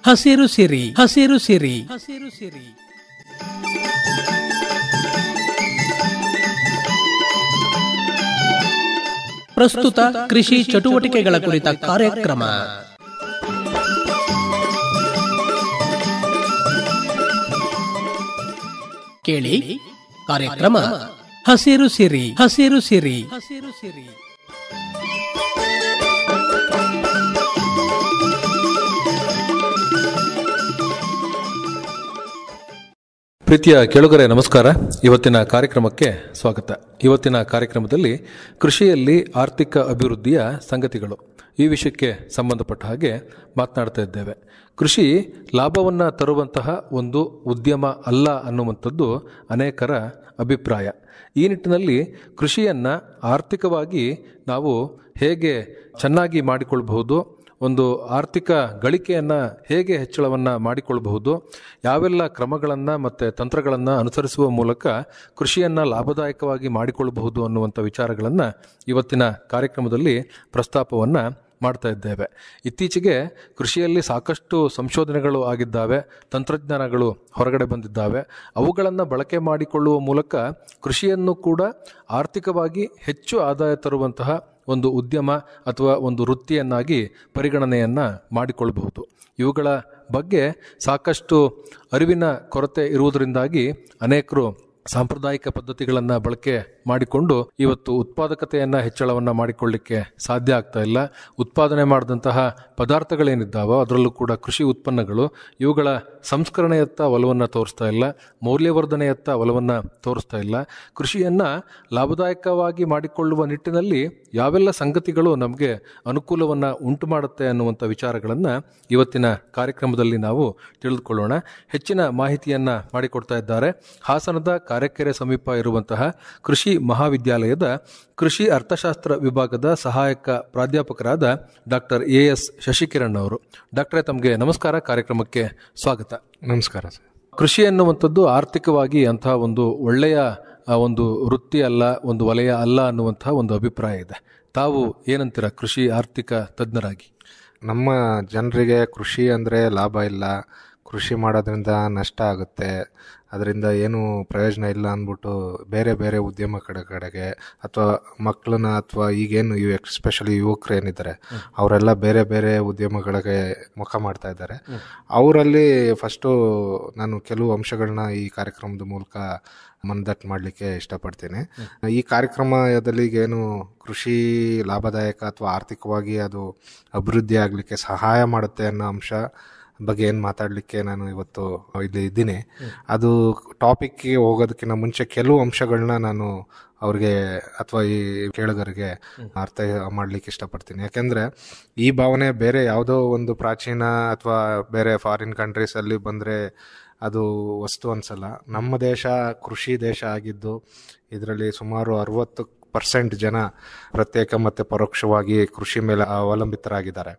ಹಸಿರು ಸಿರಿ, ಹಸಿರು ಸಿರಿ, ಹಸಿರು ಸಿರಿ. ಪ್ರಸ್ತುತ ಕೃಷಿ ಚಟುವಟಿಕೆಗಳ ಕುರಿತ ಕಾರ್ಯಕ್ರಮ. ಕೇಳಿ ಕಾರ್ಯಕ್ರಮ ಹಸಿರು ಸಿರಿ, ಹಸಿರು ಸಿರಿ, ಹಸಿರು ಸಿರಿ. ಪ್ರೀತಿಯ ಕೇಳುಗರೆ ನಮಸ್ಕಾರ. ಇವತ್ತಿನ ಕಾರ್ಯಕ್ರಮಕ್ಕೆ ಸ್ವಾಗತ. ಇವತ್ತಿನ ಕಾರ್ಯಕ್ರಮದಲ್ಲಿ ಕೃಷಿಯಲ್ಲಿ ಆರ್ಥಿಕ ಅಭಿವೃದ್ಧಿಯ ಸಂಗತಿಗಳು ಈ ವಿಷಯಕ್ಕೆ ಸಂಬಂಧಪಟ್ಟ ಹಾಗೆ ಮಾತನಾಡ್ತಾ ಇದ್ದೇವೆ. ಕೃಷಿ ಲಾಭವನ್ನು ತರುವಂತಹ ಒಂದು ಉದ್ಯಮ ಅಲ್ಲ ಅನ್ನುವಂಥದ್ದು ಅನೇಕರ ಅಭಿಪ್ರಾಯ. ಈ ನಿಟ್ಟಿನಲ್ಲಿ ಕೃಷಿಯನ್ನು ಆರ್ಥಿಕವಾಗಿ ನಾವು ಹೇಗೆ ಚೆನ್ನಾಗಿ ಮಾಡಿಕೊಳ್ಬಹುದು, ಒಂದು ಆರ್ಥಿಕ ಗಳಿಕೆಯನ್ನು ಹೇಗೆ ಹೆಚ್ಚಳವನ್ನು ಮಾಡಿಕೊಳ್ಳಬಹುದು, ಯಾವೆಲ್ಲ ಕ್ರಮಗಳನ್ನು ಮತ್ತು ತಂತ್ರಗಳನ್ನು ಅನುಸರಿಸುವ ಮೂಲಕ ಕೃಷಿಯನ್ನು ಲಾಭದಾಯಕವಾಗಿ ಮಾಡಿಕೊಳ್ಳಬಹುದು ಅನ್ನುವಂಥ ವಿಚಾರಗಳನ್ನು ಇವತ್ತಿನ ಕಾರ್ಯಕ್ರಮದಲ್ಲಿ ಪ್ರಸ್ತಾಪವನ್ನು ಮಾಡ್ತಾ ಇದ್ದೇವೆ. ಇತ್ತೀಚೆಗೆ ಕೃಷಿಯಲ್ಲಿ ಸಾಕಷ್ಟು ಸಂಶೋಧನೆಗಳು ಆಗಿದ್ದಾವೆ, ತಂತ್ರಜ್ಞಾನಗಳು ಹೊರಗಡೆ ಬಂದಿದ್ದಾವೆ. ಅವುಗಳನ್ನು ಬಳಕೆ ಮಾಡಿಕೊಳ್ಳುವ ಮೂಲಕ ಕೃಷಿಯನ್ನು ಕೂಡ ಆರ್ಥಿಕವಾಗಿ ಹೆಚ್ಚು ಆದಾಯ ತರುವಂತಹ ಒಂದು ಉದ್ಯಮ ಅಥವಾ ಒಂದು ವೃತ್ತಿಯನ್ನಾಗಿ ಪರಿಗಣನೆಯನ್ನು ಮಾಡಿಕೊಳ್ಳಬಹುದು. ಇವುಗಳ ಬಗ್ಗೆ ಸಾಕಷ್ಟು ಅರಿವಿನ ಕೊರತೆ ಇರುವುದರಿಂದಾಗಿ ಅನೇಕರು ಸಾಂಪ್ರದಾಯಿಕ ಪದ್ಧತಿಗಳನ್ನು ಬಳಕೆ ಮಾಡಿಕೊಂಡು ಇವತ್ತು ಉತ್ಪಾದಕತೆಯನ್ನು ಹೆಚ್ಚಳವನ್ನು ಮಾಡಿಕೊಳ್ಳಿಕ್ಕೆ ಸಾಧ್ಯ ಆಗ್ತಾ ಇಲ್ಲ. ಉತ್ಪಾದನೆ ಮಾಡಿದಂತಹ ಪದಾರ್ಥಗಳೇನಿದ್ದಾವೋ ಅದರಲ್ಲೂ ಕೂಡ ಕೃಷಿ ಉತ್ಪನ್ನಗಳು ಇವುಗಳ ಸಂಸ್ಕರಣೆಯತ್ತ ಒಲವನ್ನು ತೋರಿಸ್ತಾ ಇಲ್ಲ, ಮೌಲ್ಯವರ್ಧನೆಯತ್ತ ಒಲವನ್ನು ತೋರಿಸ್ತಾ ಇಲ್ಲ. ಕೃಷಿಯನ್ನು ಲಾಭದಾಯಕವಾಗಿ ಮಾಡಿಕೊಳ್ಳುವ ನಿಟ್ಟಿನಲ್ಲಿ ಯಾವೆಲ್ಲ ಸಂಗತಿಗಳು ನಮಗೆ ಅನುಕೂಲವನ್ನು ಉಂಟು ಮಾಡುತ್ತೆ ಅನ್ನುವಂಥ ವಿಚಾರಗಳನ್ನು ಇವತ್ತಿನ ಕಾರ್ಯಕ್ರಮದಲ್ಲಿ ನಾವು ತಿಳಿದುಕೊಳ್ಳೋಣ. ಹೆಚ್ಚಿನ ಮಾಹಿತಿಯನ್ನು ಮಾಡಿಕೊಡ್ತಾ ಇದ್ದಾರೆ ಹಾಸನದ ಕಾರೆಕೆರೆ ಸಮೀಪ ಇರುವಂತಹ ಕೃಷಿ ಮಹಾವಿದ್ಯಾಲಯದ ಕೃಷಿ ಅರ್ಥಶಾಸ್ತ್ರ ವಿಭಾಗದ ಸಹಾಯಕ ಪ್ರಾಧ್ಯಾಪಕರಾದ ಡಾಕ್ಟರ್ ಎಸ್ ಶಶಿಕಿರಣ್ ಅವರು. ಡಾಕ್ಟರೇ, ತಮಗೆ ನಮಸ್ಕಾರ, ಕಾರ್ಯಕ್ರಮಕ್ಕೆ ಸ್ವಾಗತ. ನಮಸ್ಕಾರ ಸರ್. ಕೃಷಿ ಅನ್ನುವಂಥದ್ದು ಆರ್ಥಿಕವಾಗಿ ಅಂತಹ ಒಂದು ಒಳ್ಳೆಯ ಒಂದು ವೃತ್ತಿ ಅಲ್ಲ, ಒಂದು ವಲಯ ಅಲ್ಲ ಅನ್ನುವಂತಹ ಒಂದು ಅಭಿಪ್ರಾಯ ಇದೆ. ತಾವು ಏನಂತೀರ ಕೃಷಿ ಆರ್ಥಿಕ ತಜ್ಞರಾಗಿ? ನಮ್ಮ ಜನರಿಗೆ ಕೃಷಿ ಅಂದರೆ ಲಾಭ ಇಲ್ಲ, ಕೃಷಿ ಮಾಡೋದ್ರಿಂದ ನಷ್ಟ ಆಗುತ್ತೆ, ಅದರಿಂದ ಏನು ಪ್ರಯೋಜನ ಇಲ್ಲ ಅಂದ್ಬಿಟ್ಟು ಬೇರೆ ಬೇರೆ ಉದ್ಯಮ ಕಡೆಗೆ ಅಥವಾ ಮಕ್ಕಳನ್ನ ಅಥವಾ ಈಗೇನು ಎಸ್ಪೆಷಲಿ ಯುವಕರು ಏನಿದ್ದಾರೆ ಅವರೆಲ್ಲ ಬೇರೆ ಬೇರೆ ಉದ್ಯಮಗಳಿಗೆ ಮುಖ ಮಾಡ್ತಾ ಇದ್ದಾರೆ. ಅವರಲ್ಲಿ ಫಸ್ಟು ನಾನು ಕೆಲವು ಅಂಶಗಳನ್ನ ಈ ಕಾರ್ಯಕ್ರಮದ ಮೂಲಕ ಮನದಟ್ಟು ಮಾಡಲಿಕ್ಕೆ ಇಷ್ಟಪಡ್ತೀನಿ. ಈ ಕಾರ್ಯಕ್ರಮದಲ್ಲಿ ಏನು ಕೃಷಿ ಲಾಭದಾಯಕ ಅಥವಾ ಆರ್ಥಿಕವಾಗಿ ಅದು ಅಭಿವೃದ್ಧಿ ಆಗಲಿಕ್ಕೆ ಸಹಾಯ ಮಾಡುತ್ತೆ ಅನ್ನೋ ಅಂಶ ಬಗ್ಗೆ ಏನು ಮಾತಾಡಲಿಕ್ಕೆ ನಾನು ಇವತ್ತು ಇಲ್ಲಿ ಇದ್ದೀನಿ. ಅದು ಟಾಪಿಕ್ಗೆ ಹೋಗೋದಕ್ಕಿಂತ ಮುಂಚೆ ಕೆಲವು ಅಂಶಗಳನ್ನ ನಾನು ಅವ್ರಿಗೆ ಅಥವಾ ಈ ಕೇಳುಗರಿಗೆ ಅರ್ಥ ಮಾಡಲಿಕ್ಕೆ ಇಷ್ಟಪಡ್ತೀನಿ. ಯಾಕೆಂದರೆ ಈ ಭಾವನೆ ಬೇರೆ ಯಾವುದೋ ಒಂದು ಪ್ರಾಚೀನ ಅಥವಾ ಬೇರೆ ಫಾರಿನ್ ಕಂಟ್ರೀಸಲ್ಲಿ ಬಂದರೆ ಅದು ವಸ್ತು ಅನ್ಸಲ್ಲ. ನಮ್ಮ ದೇಶ ಕೃಷಿ ದೇಶ ಆಗಿದ್ದು ಇದರಲ್ಲಿ ಸುಮಾರು 60% ಜನ ಪ್ರತ್ಯೇಕ ಮತ್ತು ಪರೋಕ್ಷವಾಗಿ ಕೃಷಿ ಮೇಲೆ ಅವಲಂಬಿತರಾಗಿದ್ದಾರೆ.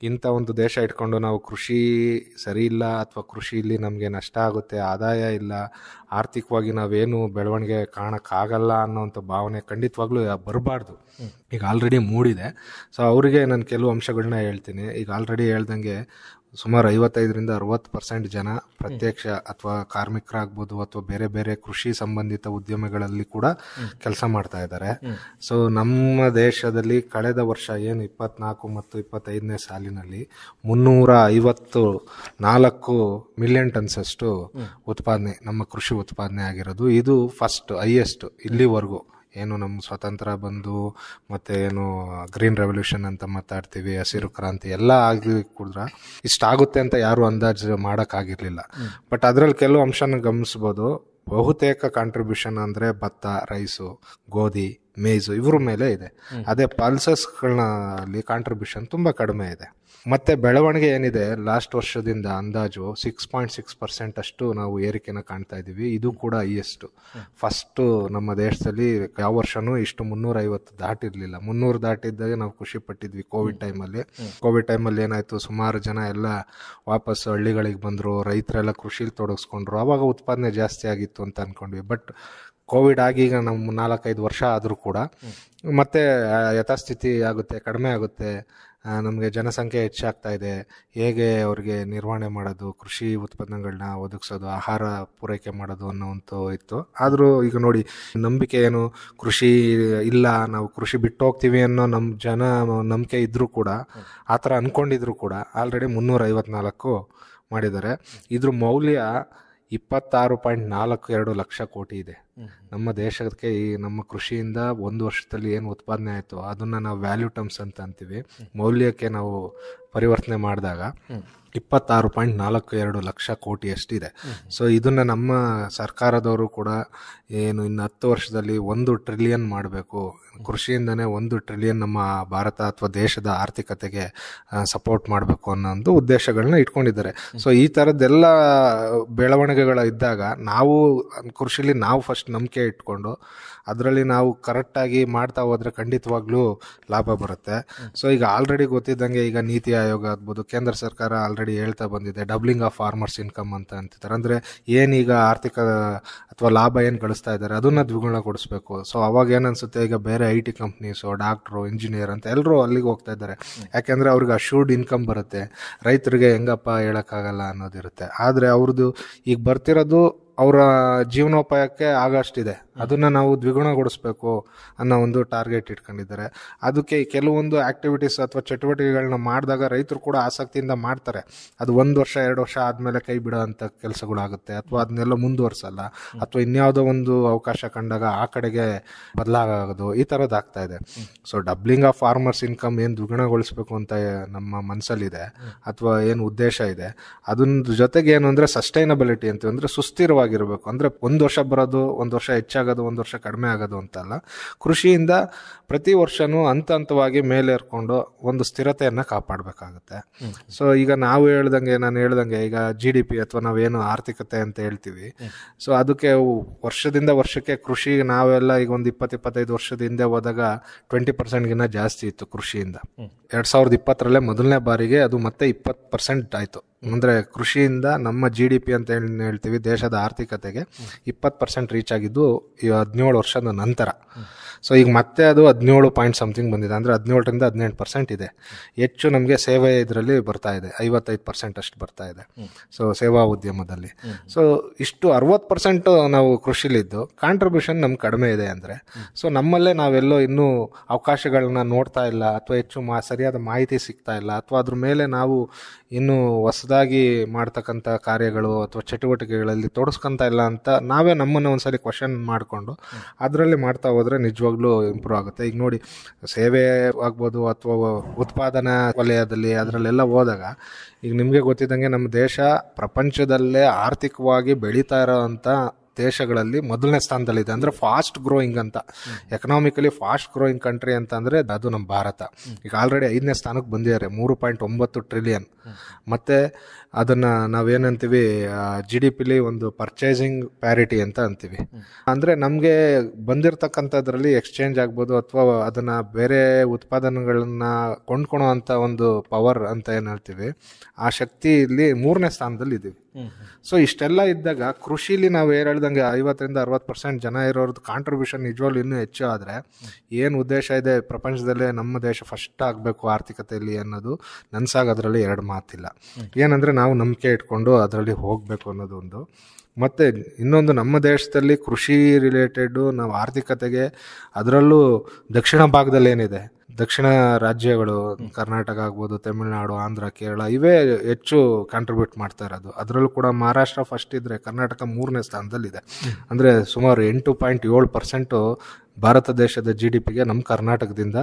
ಇಂಥ ಒಂದು ದೇಶ ಇಟ್ಕೊಂಡು ನಾವು ಕೃಷಿ ಸರಿ ಇಲ್ಲ ಅಥವಾ ಕೃಷಿಯಲ್ಲಿ ನಮಗೆ ನಷ್ಟ ಆಗುತ್ತೆ, ಆದಾಯ ಇಲ್ಲ, ಆರ್ಥಿಕವಾಗಿ ನಾವೇನು ಬೆಳವಣಿಗೆ ಕಾಣಕ್ಕಾಗಲ್ಲ ಅನ್ನೋಂಥ ಭಾವನೆ ಖಂಡಿತವಾಗ್ಲೂ ಬರಬಾರ್ದು. ಈಗ ಆಲ್ರೆಡಿ ಮೂಡಿದೆ. ಸೊ ಅವರಿಗೆ ನಾನು ಕೆಲವು ಅಂಶಗಳನ್ನ ಹೇಳ್ತೀನಿ. ಈಗ ಆಲ್ರೆಡಿ ಹೇಳ್ದಂಗೆ ಸುಮಾರು 55-60% ಜನ ಪ್ರತ್ಯಕ್ಷ ಅಥವಾ ಕಾರ್ಮಿಕರಾಗ್ಬೋದು ಅಥವಾ ಬೇರೆ ಬೇರೆ ಕೃಷಿ ಸಂಬಂಧಿತ ಉದ್ಯಮಗಳಲ್ಲಿ ಕೂಡ ಕೆಲಸ ಮಾಡ್ತಾ ಇದ್ದಾರೆ. ಸೊ ನಮ್ಮ ದೇಶದಲ್ಲಿ ಕಳೆದ ವರ್ಷ ಏನು 24 ಮತ್ತು 25ನೇ ಸಾಲಿನಲ್ಲಿ 354 ಮಿಲಿಯನ್ ಟನ್ಸ್ ಅಷ್ಟು ಉತ್ಪಾದನೆ, ನಮ್ಮ ಕೃಷಿ ಉತ್ಪಾದನೆ ಆಗಿರೋದು. ಇದು ಫಸ್ಟ್ ಹೈಯೆಸ್ಟ್ ಇಲ್ಲಿವರೆಗೂ. ಏನು ನಮ್ಮ ಸ್ವತಂತ್ರ ಬಂದು ಮತ್ತೆ ಏನು ಗ್ರೀನ್ ರೆವಲ್ಯೂಷನ್ ಅಂತ ಮಾತಾಡ್ತೀವಿ, ಹಸಿರು ಕ್ರಾಂತಿ ಎಲ್ಲ ಆಗಿ ಕೂಡ ಇಷ್ಟಾಗುತ್ತೆ ಅಂತ ಯಾರು ಅಂದಾಜು ಮಾಡೋಕ್ಕಾಗಿರ್ಲಿಲ್ಲ. ಬಟ್ ಅದರಲ್ಲಿ ಕೆಲವು ಅಂಶನ ಗಮನಿಸ್ಬೋದು. ಬಹುತೇಕ ಕಾಂಟ್ರಿಬ್ಯೂಷನ್ ಅಂದರೆ ಭತ್ತ, ರೈಸು, ಗೋಧಿ, ಮೇಜು ಇವ್ರ ಮೇಲೆ ಇದೆ. ಅದೇ ಪಲ್ಸಸ್ಗಳಲ್ಲಿ ಕಾಂಟ್ರಿಬ್ಯೂಷನ್ ತುಂಬ ಕಡಿಮೆ ಇದೆ. ಮತ್ತೆ ಬೆಳವಣಿಗೆ ಏನಿದೆ ಲಾಸ್ಟ್ ವರ್ಷದಿಂದ ಅಂದಾಜು 6.6% ಅಷ್ಟು ನಾವು ಏರಿಕೆನ ಕಾಣ್ತಾ ಇದ್ದೀವಿ. ಇದು ಕೂಡ ಹೈಯೆಸ್ಟ್. ಫಸ್ಟು ನಮ್ಮ ದೇಶದಲ್ಲಿ ಯಾವ ವರ್ಷನೂ ಇಷ್ಟು 350 ದಾಟಿರಲಿಲ್ಲ. 300 ದಾಟಿದ್ದಾಗ ನಾವು ಖುಷಿ ಪಟ್ಟಿದ್ವಿ ಕೋವಿಡ್ ಟೈಮಲ್ಲಿ. ಕೋವಿಡ್ ಟೈಮಲ್ಲಿ ಏನಾಯಿತು, ಸುಮಾರು ಜನ ಎಲ್ಲ ವಾಪಸ್ ಹಳ್ಳಿಗಳಿಗೆ ಬಂದರು, ರೈತರೆಲ್ಲ ಕೃಷಿಲಿ ತೊಡಗಿಸ್ಕೊಂಡ್ರು. ಆವಾಗ ಉತ್ಪಾದನೆ ಜಾಸ್ತಿ ಆಗಿತ್ತು ಅಂತ ಅಂದ್ಕೊಂಡ್ವಿ. ಬಟ್ ಕೋವಿಡ್ ಆಗಿ ಈಗ ನಮ್ಮ 4-5 ವರ್ಷ ಆದರೂ ಕೂಡ ಮತ್ತೆ ಯಥಾಸ್ಥಿತಿ ಆಗುತ್ತೆ, ಕಡಿಮೆ ಆಗುತ್ತೆ. ನಮಗೆ ಜನಸಂಖ್ಯೆ ಹೆಚ್ಚಾಗ್ತಾ ಇದೆ, ಹೇಗೆ ಅವ್ರಿಗೆ ನಿರ್ವಹಣೆ ಮಾಡೋದು, ಕೃಷಿ ಉತ್ಪನ್ನಗಳನ್ನ ಒದಗಿಸೋದು, ಆಹಾರ ಪೂರೈಕೆ ಮಾಡೋದು ಅನ್ನೋವಂಥ ಇತ್ತು. ಆದರೂ ಈಗ ನೋಡಿ, ನಂಬಿಕೆ ಏನು, ಕೃಷಿ ಇಲ್ಲ, ನಾವು ಕೃಷಿ ಬಿಟ್ಟು ಹೋಗ್ತೀವಿ ಅನ್ನೋ ನಮ್ಮ ಜನ ನಂಬಿಕೆ ಇದ್ದರೂ ಕೂಡ, ಆ ಥರ ಅಂದ್ಕೊಂಡಿದ್ರು ಕೂಡ ಆಲ್ರೆಡಿ 354 ಮಾಡಿದ್ದಾರೆ. ಇದ್ರ ಮೌಲ್ಯ 26.42 ಲಕ್ಷ ಕೋಟಿ ಇದೆ. ನಮ್ಮ ದೇಶಕ್ಕೆ ಈ ನಮ್ಮ ಕೃಷಿಯಿಂದ ಒಂದು ವರ್ಷದಲ್ಲಿ ಏನು ಉತ್ಪಾದನೆ ಆಯಿತು ಅದನ್ನು ನಾವು ವ್ಯಾಲ್ಯೂ ಟರ್ಮ್ಸ್ ಅಂತ ಅಂತೀವಿ. ಮೌಲ್ಯಕ್ಕೆ ನಾವು ಪರಿವರ್ತನೆ ಮಾಡಿದಾಗ 26.42 ಲಕ್ಷ ಕೋಟಿ ಅಷ್ಟಿದೆ. ಸೊ ಇದನ್ನು ನಮ್ಮ ಸರ್ಕಾರದವರು ಕೂಡ ಏನು ಇನ್ನು 10 ವರ್ಷದಲ್ಲಿ 1 ಟ್ರಿಲಿಯನ್ ಮಾಡಬೇಕು, ಕೃಷಿಯಿಂದನೇ 1 ಟ್ರಿಲಿಯನ್ ನಮ್ಮ ಭಾರತ ಅಥವಾ ದೇಶದ ಆರ್ಥಿಕತೆಗೆ ಸಪೋರ್ಟ್ ಮಾಡಬೇಕು ಅನ್ನೋ ಒಂದು ಉದ್ದೇಶಗಳನ್ನ ಇಟ್ಕೊಂಡಿದ್ದಾರೆ. ಸೊ ಈ ಥರದ್ದೆಲ್ಲ ಬೆಳವಣಿಗೆಗಳು ಇದ್ದಾಗ ನಾವು ಕೃಷಿಲಿ ನಾವು ಫಸ್ಟ್ ನಂಬಿಕೆ ಇಟ್ಕೊಂಡು ಅದರಲ್ಲಿ ನಾವು ಕರೆಕ್ಟಾಗಿ ಮಾಡ್ತಾ ಹೋದರೆ ಖಂಡಿತವಾಗ್ಲೂ ಲಾಭ ಬರುತ್ತೆ. ಸೊ ಈಗ ಆಲ್ರೆಡಿ ಗೊತ್ತಿದ್ದಂಗೆ ಈಗ ನೀತಿ ಆಯೋಗ ಆಗ್ಬೋದು, ಕೇಂದ್ರ ಸರ್ಕಾರ ಆಲ್ರೆಡಿ ಹೇಳ್ತಾ ಬಂದಿದೆ ಡಬ್ಲಿಂಗ್ ಆಫ್ ಫಾರ್ಮರ್ಸ್ ಇನ್ಕಮ್ ಅಂತ ಅಂತಿದ್ದಾರೆ. ಅಂದರೆ ಏನೀಗ ಆರ್ಥಿಕ ಅಥವಾ ಲಾಭ ಏನು ಗಳಿಸ್ತಾ ಇದ್ದಾರೆ ಅದನ್ನು ದ್ವಿಗುಣಗೊಳಿಸ್ಬೇಕು. ಸೊ ಅವಾಗ ಏನನ್ಸುತ್ತೆ, ಈಗ ಬೇರೆ IT ಕಂಪ್ನೀಸು, ಡಾಕ್ಟ್ರು, ಇಂಜಿನಿಯರ್ ಅಂತ ಎಲ್ಲರೂ ಅಲ್ಲಿಗೆ ಹೋಗ್ತಾ ಇದ್ದಾರೆ. ಯಾಕೆಂದರೆ ಅವ್ರಿಗೆ ಅಶ್ಯೂರ್ಡ್ ಇನ್ಕಮ್ ಬರುತ್ತೆ. ರೈತರಿಗೆ ಹೆಂಗಪ್ಪ ಹೇಳೋಕ್ಕಾಗಲ್ಲ ಅನ್ನೋದಿರುತ್ತೆ. ಆದರೆ ಅವ್ರದ್ದು ಈಗ ಬರ್ತಿರೋದು ಅವರ ಜೀವನೋಪಾಯಕ್ಕೆ ಆಗಷ್ಟಿದೆ, ಅದನ್ನು ನಾವು ದ್ವಿಗುಣಗೊಳಿಸ್ಬೇಕು ಅನ್ನೋ ಒಂದು ಟಾರ್ಗೆಟ್ ಇಟ್ಕೊಂಡಿದ್ದಾರೆ. ಅದಕ್ಕೆ ಕೆಲವೊಂದು ಆ್ಯಕ್ಟಿವಿಟೀಸ್ ಅಥವಾ ಚಟುವಟಿಕೆಗಳನ್ನ ಮಾಡಿದಾಗ ರೈತರು ಕೂಡ ಆಸಕ್ತಿಯಿಂದ ಮಾಡ್ತಾರೆ. ಅದು 1 ವರ್ಷ 2 ವರ್ಷ ಆದಮೇಲೆ ಕೈ ಬಿಡೋ ಅಂಥ ಕೆಲಸಗಳಾಗುತ್ತೆ, ಅಥವಾ ಅದನ್ನೆಲ್ಲ ಮುಂದುವರ್ಸಲ್ಲ, ಅಥವಾ ಇನ್ಯಾವುದೋ ಒಂದು ಅವಕಾಶ ಕಂಡಾಗ ಆ ಕಡೆಗೆ ಬದಲಾಗೋದು, ಈ ಥರದ್ದು ಆಗ್ತಾ ಇದೆ. So doubling of farmers income ಏನು ದ್ವಿಗುಣಗೊಳಿಸ್ಬೇಕು ಅಂತ ನಮ್ಮ ಮನಸ್ಸಲ್ಲಿದೆ ಅಥವಾ ಏನು ಉದ್ದೇಶ ಇದೆ, ಅದ್ರ ಜೊತೆಗೆ ಏನು ಅಂದರೆ ಸಸ್ಟೈನಬಿಲಿಟಿ ಅಂತೀವಿ, ಅಂದರೆ ಸುಸ್ಥಿರವಾಗಿರಬೇಕು. ಅಂದರೆ 1 ವರ್ಷ ಬರೋದು, 1 ವರ್ಷ ಹೆಚ್ಚಾಗೋದು, 1 ವರ್ಷ ಕಡಿಮೆ ಆಗೋದು ಅಂತಲ್ಲ. ಕೃಷಿಯಿಂದ ಪ್ರತಿ ವರ್ಷನೂ ಹಂತವಾಗಿ ಮೇಲೇರ್ಕೊಂಡು ಒಂದು ಸ್ಥಿರತೆಯನ್ನು ಕಾಪಾಡಬೇಕಾಗುತ್ತೆ. ಸೊ ಈಗ ನಾನು ಹೇಳ್ದಂಗೆ ಈಗ GDP ಅಥವಾ ನಾವೇನು ಆರ್ಥಿಕತೆ ಅಂತ ಹೇಳ್ತೀವಿ, ಸೊ ಅದಕ್ಕೆ ವರ್ಷದಿಂದ ವರ್ಷಕ್ಕೆ ಕೃಷಿ ನಾವೆಲ್ಲ ಈಗ ಒಂದು 20-25 ವರ್ಷದ ಹಿಂದೆ ಹೋದಾಗ 20%ಗಿನ್ನ ಜಾಸ್ತಿ ಇತ್ತು ಕೃಷಿಯಿಂದ. 2020ರಲ್ಲೇ ಮೊದಲನೇ ಬಾರಿಗೆ ಅದು ಮತ್ತೆ 20% ಆಯಿತು. ಅಂದರೆ ಕೃಷಿಯಿಂದ ನಮ್ಮ GDP ಅಂತ ಹೇಳ್ತೀವಿ ದೇಶದ ಆರ್ಥಿಕತೆಗೆ 20% ರೀಚ್ ಆಗಿದ್ದು 17 ವರ್ಷದ ನಂತರ. ಸೊ ಈಗ ಮತ್ತೆ ಅದು 17 ಪಾಯಿಂಟ್ ಸಮಥಿಂಗ್ ಬಂದಿದೆ, ಅಂದರೆ 17ರಿಂದ 18% ಇದೆ. ಹೆಚ್ಚು ನಮಗೆ ಸೇವೆ ಇದರಲ್ಲಿ ಬರ್ತಾ ಇದೆ, 55% ಅಷ್ಟು ಬರ್ತಾ ಇದೆ. ಸೊ ಸೇವಾ ಉದ್ಯಮದಲ್ಲಿ ಸೊ ಇಷ್ಟು 60% ನಾವು ಕೃಷಿಲಿದ್ದು ಕಾಂಟ್ರಿಬ್ಯೂಷನ್ ನಮ್ಗೆ ಕಡಿಮೆ ಇದೆ. ಅಂದರೆ ಸೊ ನಮ್ಮಲ್ಲೇ ನಾವೆಲ್ಲೋ ಇನ್ನೂ ಅವಕಾಶಗಳನ್ನ ನೋಡ್ತಾ ಇಲ್ಲ, ಅಥವಾ ಹೆಚ್ಚು ಸರಿಯಾದ ಮಾಹಿತಿ ಸಿಗ್ತಾ ಇಲ್ಲ, ಅಥವಾ ಅದ್ರ ಮೇಲೆ ನಾವು ಇನ್ನೂ ಹೊಸದಾಗಿ ಮಾಡ್ತಕ್ಕಂಥ ಕಾರ್ಯಗಳು ಅಥವಾ ಚಟುವಟಿಕೆಗಳಲ್ಲಿ ತೊಡಸ್ಕೊತಾ ಇಲ್ಲ ಅಂತ ನಾವೇ ನಮ್ಮನ್ನು ಒಂದ್ಸಲಿ ಕ್ವಶನ್ ಮಾಡಿಕೊಂಡು ಅದರಲ್ಲಿ ಮಾಡ್ತಾ ಹೋದರೆ ನಿಜವಾಗ್ಲೂ ಇಂಪ್ರೂವ್ ಆಗುತ್ತೆ. ಈಗ ನೋಡಿ, ಸೇವೆ ಆಗ್ಬೋದು ಅಥವಾ ಉತ್ಪಾದನಾ ವಲಯದಲ್ಲಿ ಅದರಲ್ಲೆಲ್ಲ ಹೋದಾಗ ಈಗ ನಿಮಗೆ ಗೊತ್ತಿದ್ದಂಗೆ ನಮ್ಮ ದೇಶ ಪ್ರಪಂಚದಲ್ಲೇ ಆರ್ಥಿಕವಾಗಿ ಬೆಳೀತಾ ಇರೋವಂಥ ದೇಶಗಳಲ್ಲಿ ಮೊದಲನೇ ಸ್ಥಾನದಲ್ಲಿದೆ. ಅಂದರೆ ಫಾಸ್ಟ್ ಗ್ರೋಯಿಂಗ್ ಅಂತ, ಎಕನಾಮಿಕಲಿ ಫಾಸ್ಟ್ ಗ್ರೋಯಿಂಗ್ ಕಂಟ್ರಿ ಅಂತ ಅಂದರೆ ಅದು ನಮ್ಮ ಭಾರತ. ಈಗ ಆಲ್ರೆಡಿ 5ನೇ ಸ್ಥಾನಕ್ಕೆ ಬಂದಿದ್ದಾರೆ, 3.9 ಟ್ರಿಲಿಯನ್. ಮತ್ತು ಅದನ್ನು ನಾವೇನಂತೀವಿ GDPಲಿ ಒಂದು ಪರ್ಚೇಸಿಂಗ್ ಪ್ಯಾರಿಟಿ ಅಂತ ಅಂತೀವಿ. ಅಂದರೆ ನಮಗೆ ಬಂದಿರತಕ್ಕಂಥದ್ರಲ್ಲಿ ಎಕ್ಸ್ಚೇಂಜ್ ಆಗ್ಬೋದು ಅಥವಾ ಅದನ್ನು ಬೇರೆ ಉತ್ಪಾದನೆಗಳನ್ನ ಕೊಂಡ್ಕೊಳೋ ಅಂಥ ಒಂದು ಪವರ್ ಅಂತ ಏನು ಹೇಳ್ತೀವಿ, ಆ ಶಕ್ತಿ ಇಲ್ಲಿ 3ನೇ ಸ್ಥಾನದಲ್ಲಿ ಇದ್ದೀವಿ. ಸೊ ಇಷ್ಟೆಲ್ಲ ಇದ್ದಾಗ ಕೃಷಿಲಿ ನಾವು ಹೇಳ್ದಂಗೆ 50-60% ಜನ ಇರೋರದ್ದು ಕಾಂಟ್ರಿಬ್ಯೂಷನ್ ನಿಜವಾಗ್ಲೂ ಇನ್ನೂ ಹೆಚ್ಚು ಆದರೆ ಏನು ಉದ್ದೇಶ ಇದೆ ಪ್ರಪಂಚದಲ್ಲೇ ನಮ್ಮ ದೇಶ ಫಸ್ಟ್ ಆಗಬೇಕು ಆರ್ಥಿಕತೆಯಲ್ಲಿ ಅನ್ನೋದು ನನ್ಸಾಗೋದ್ರಲ್ಲಿ 2 ಮಾತಿಲ್ಲ. ಏನಂದರೆ ನಾವು ನಂಬಿಕೆ ಇಟ್ಕೊಂಡು ಅದರಲ್ಲಿ ಹೋಗಬೇಕು ಅನ್ನೋದು ಒಂದು. ಮತ್ತು ಇನ್ನೊಂದು, ನಮ್ಮ ದೇಶದಲ್ಲಿ ಕೃಷಿ ರಿಲೇಟೆಡು ನಾವು ಆರ್ಥಿಕತೆಗೆ, ಅದರಲ್ಲೂ ದಕ್ಷಿಣ ಭಾಗದಲ್ಲಿ ಏನಿದೆ, ದಕ್ಷಿಣ ರಾಜ್ಯಗಳು ಕರ್ನಾಟಕ ಆಗ್ಬೋದು, ತಮಿಳುನಾಡು, ಆಂಧ್ರ, ಕೇರಳ ಇವೇ ಹೆಚ್ಚು ಕಾಂಟ್ರಿಬ್ಯೂಟ್ ಮಾಡ್ತಾ ಇರೋದು. ಅದರಲ್ಲೂ ಕೂಡ ಮಹಾರಾಷ್ಟ್ರ ಫಸ್ಟ್ ಇದ್ದರೆ ಕರ್ನಾಟಕ 3ನೇ ಸ್ಥಾನದಲ್ಲಿದೆ. ಅಂದರೆ ಸುಮಾರು 8.7% ಭಾರತ ದೇಶದ GDPಗೆ ನಮ್ಮ ಕರ್ನಾಟಕದಿಂದ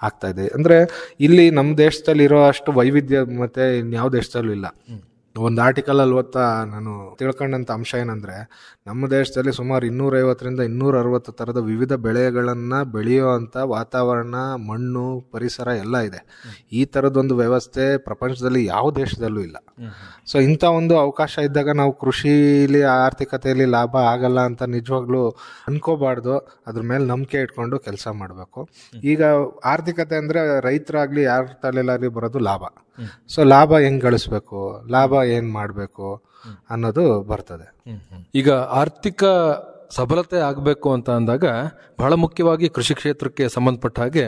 ಆಗ್ತಾ ಇದೆ. ಅಂದರೆ ಇಲ್ಲಿ ನಮ್ಮ ದೇಶದಲ್ಲಿ ಇರೋ ಅಷ್ಟು ವೈವಿಧ್ಯ ಮತ್ತು ಇನ್ಯಾವ ದೇಶದಲ್ಲೂ ಇಲ್ಲ. ಒಂದು ಆರ್ಟಿಕಲಲ್ಲಿ ಓದ್ತಾ ನಾನು ತಿಳ್ಕೊಂಡಂಥ ಅಂಶ ಏನಂದರೆ, ನಮ್ಮ ದೇಶದಲ್ಲಿ ಸುಮಾರು 250-260 ಥರದ ವಿವಿಧ ಬೆಳೆಗಳನ್ನು ಬೆಳೆಯೋ ಅಂಥ ವಾತಾವರಣ, ಮಣ್ಣು, ಪರಿಸರ ಎಲ್ಲ ಇದೆ. ಈ ಥರದ್ದೊಂದು ವ್ಯವಸ್ಥೆ ಪ್ರಪಂಚದಲ್ಲಿ ಯಾವ ದೇಶದಲ್ಲೂ ಇಲ್ಲ. ಸೊ ಇಂಥ ಒಂದು ಅವಕಾಶ ಇದ್ದಾಗ ನಾವು ಕೃಷಿಲಿ ಆರ್ಥಿಕತೆಯಲ್ಲಿ ಲಾಭ ಆಗಲ್ಲ ಅಂತ ನಿಜವಾಗ್ಲೂ ಅನ್ಕೋಬಾರ್ದು. ಅದ್ರ ಮೇಲೆ ನಂಬಿಕೆ ಇಟ್ಕೊಂಡು ಕೆಲಸ ಮಾಡಬೇಕು. ಈಗ ಆರ್ಥಿಕತೆ ಅಂದರೆ ರೈತರಾಗಲಿ ಯಾರ ತಲೆಲಾಗಲಿ ಬರೋದು ಲಾಭ. ಸೊ ಲಾಭ ಹೆಂಗೆ ಗಳಿಸ್ಬೇಕು, ಲಾಭ ಏನು ಮಾಡಬೇಕು ಅನ್ನೋದು ಬರ್ತದೆ. ಈಗ ಆರ್ಥಿಕ ಸಬಲತೆ ಆಗಬೇಕು ಅಂತ ಅಂದಾಗ ಬಹಳ ಮುಖ್ಯವಾಗಿ ಕೃಷಿ ಕ್ಷೇತ್ರಕ್ಕೆ ಸಂಬಂಧಪಟ್ಟ ಹಾಗೆ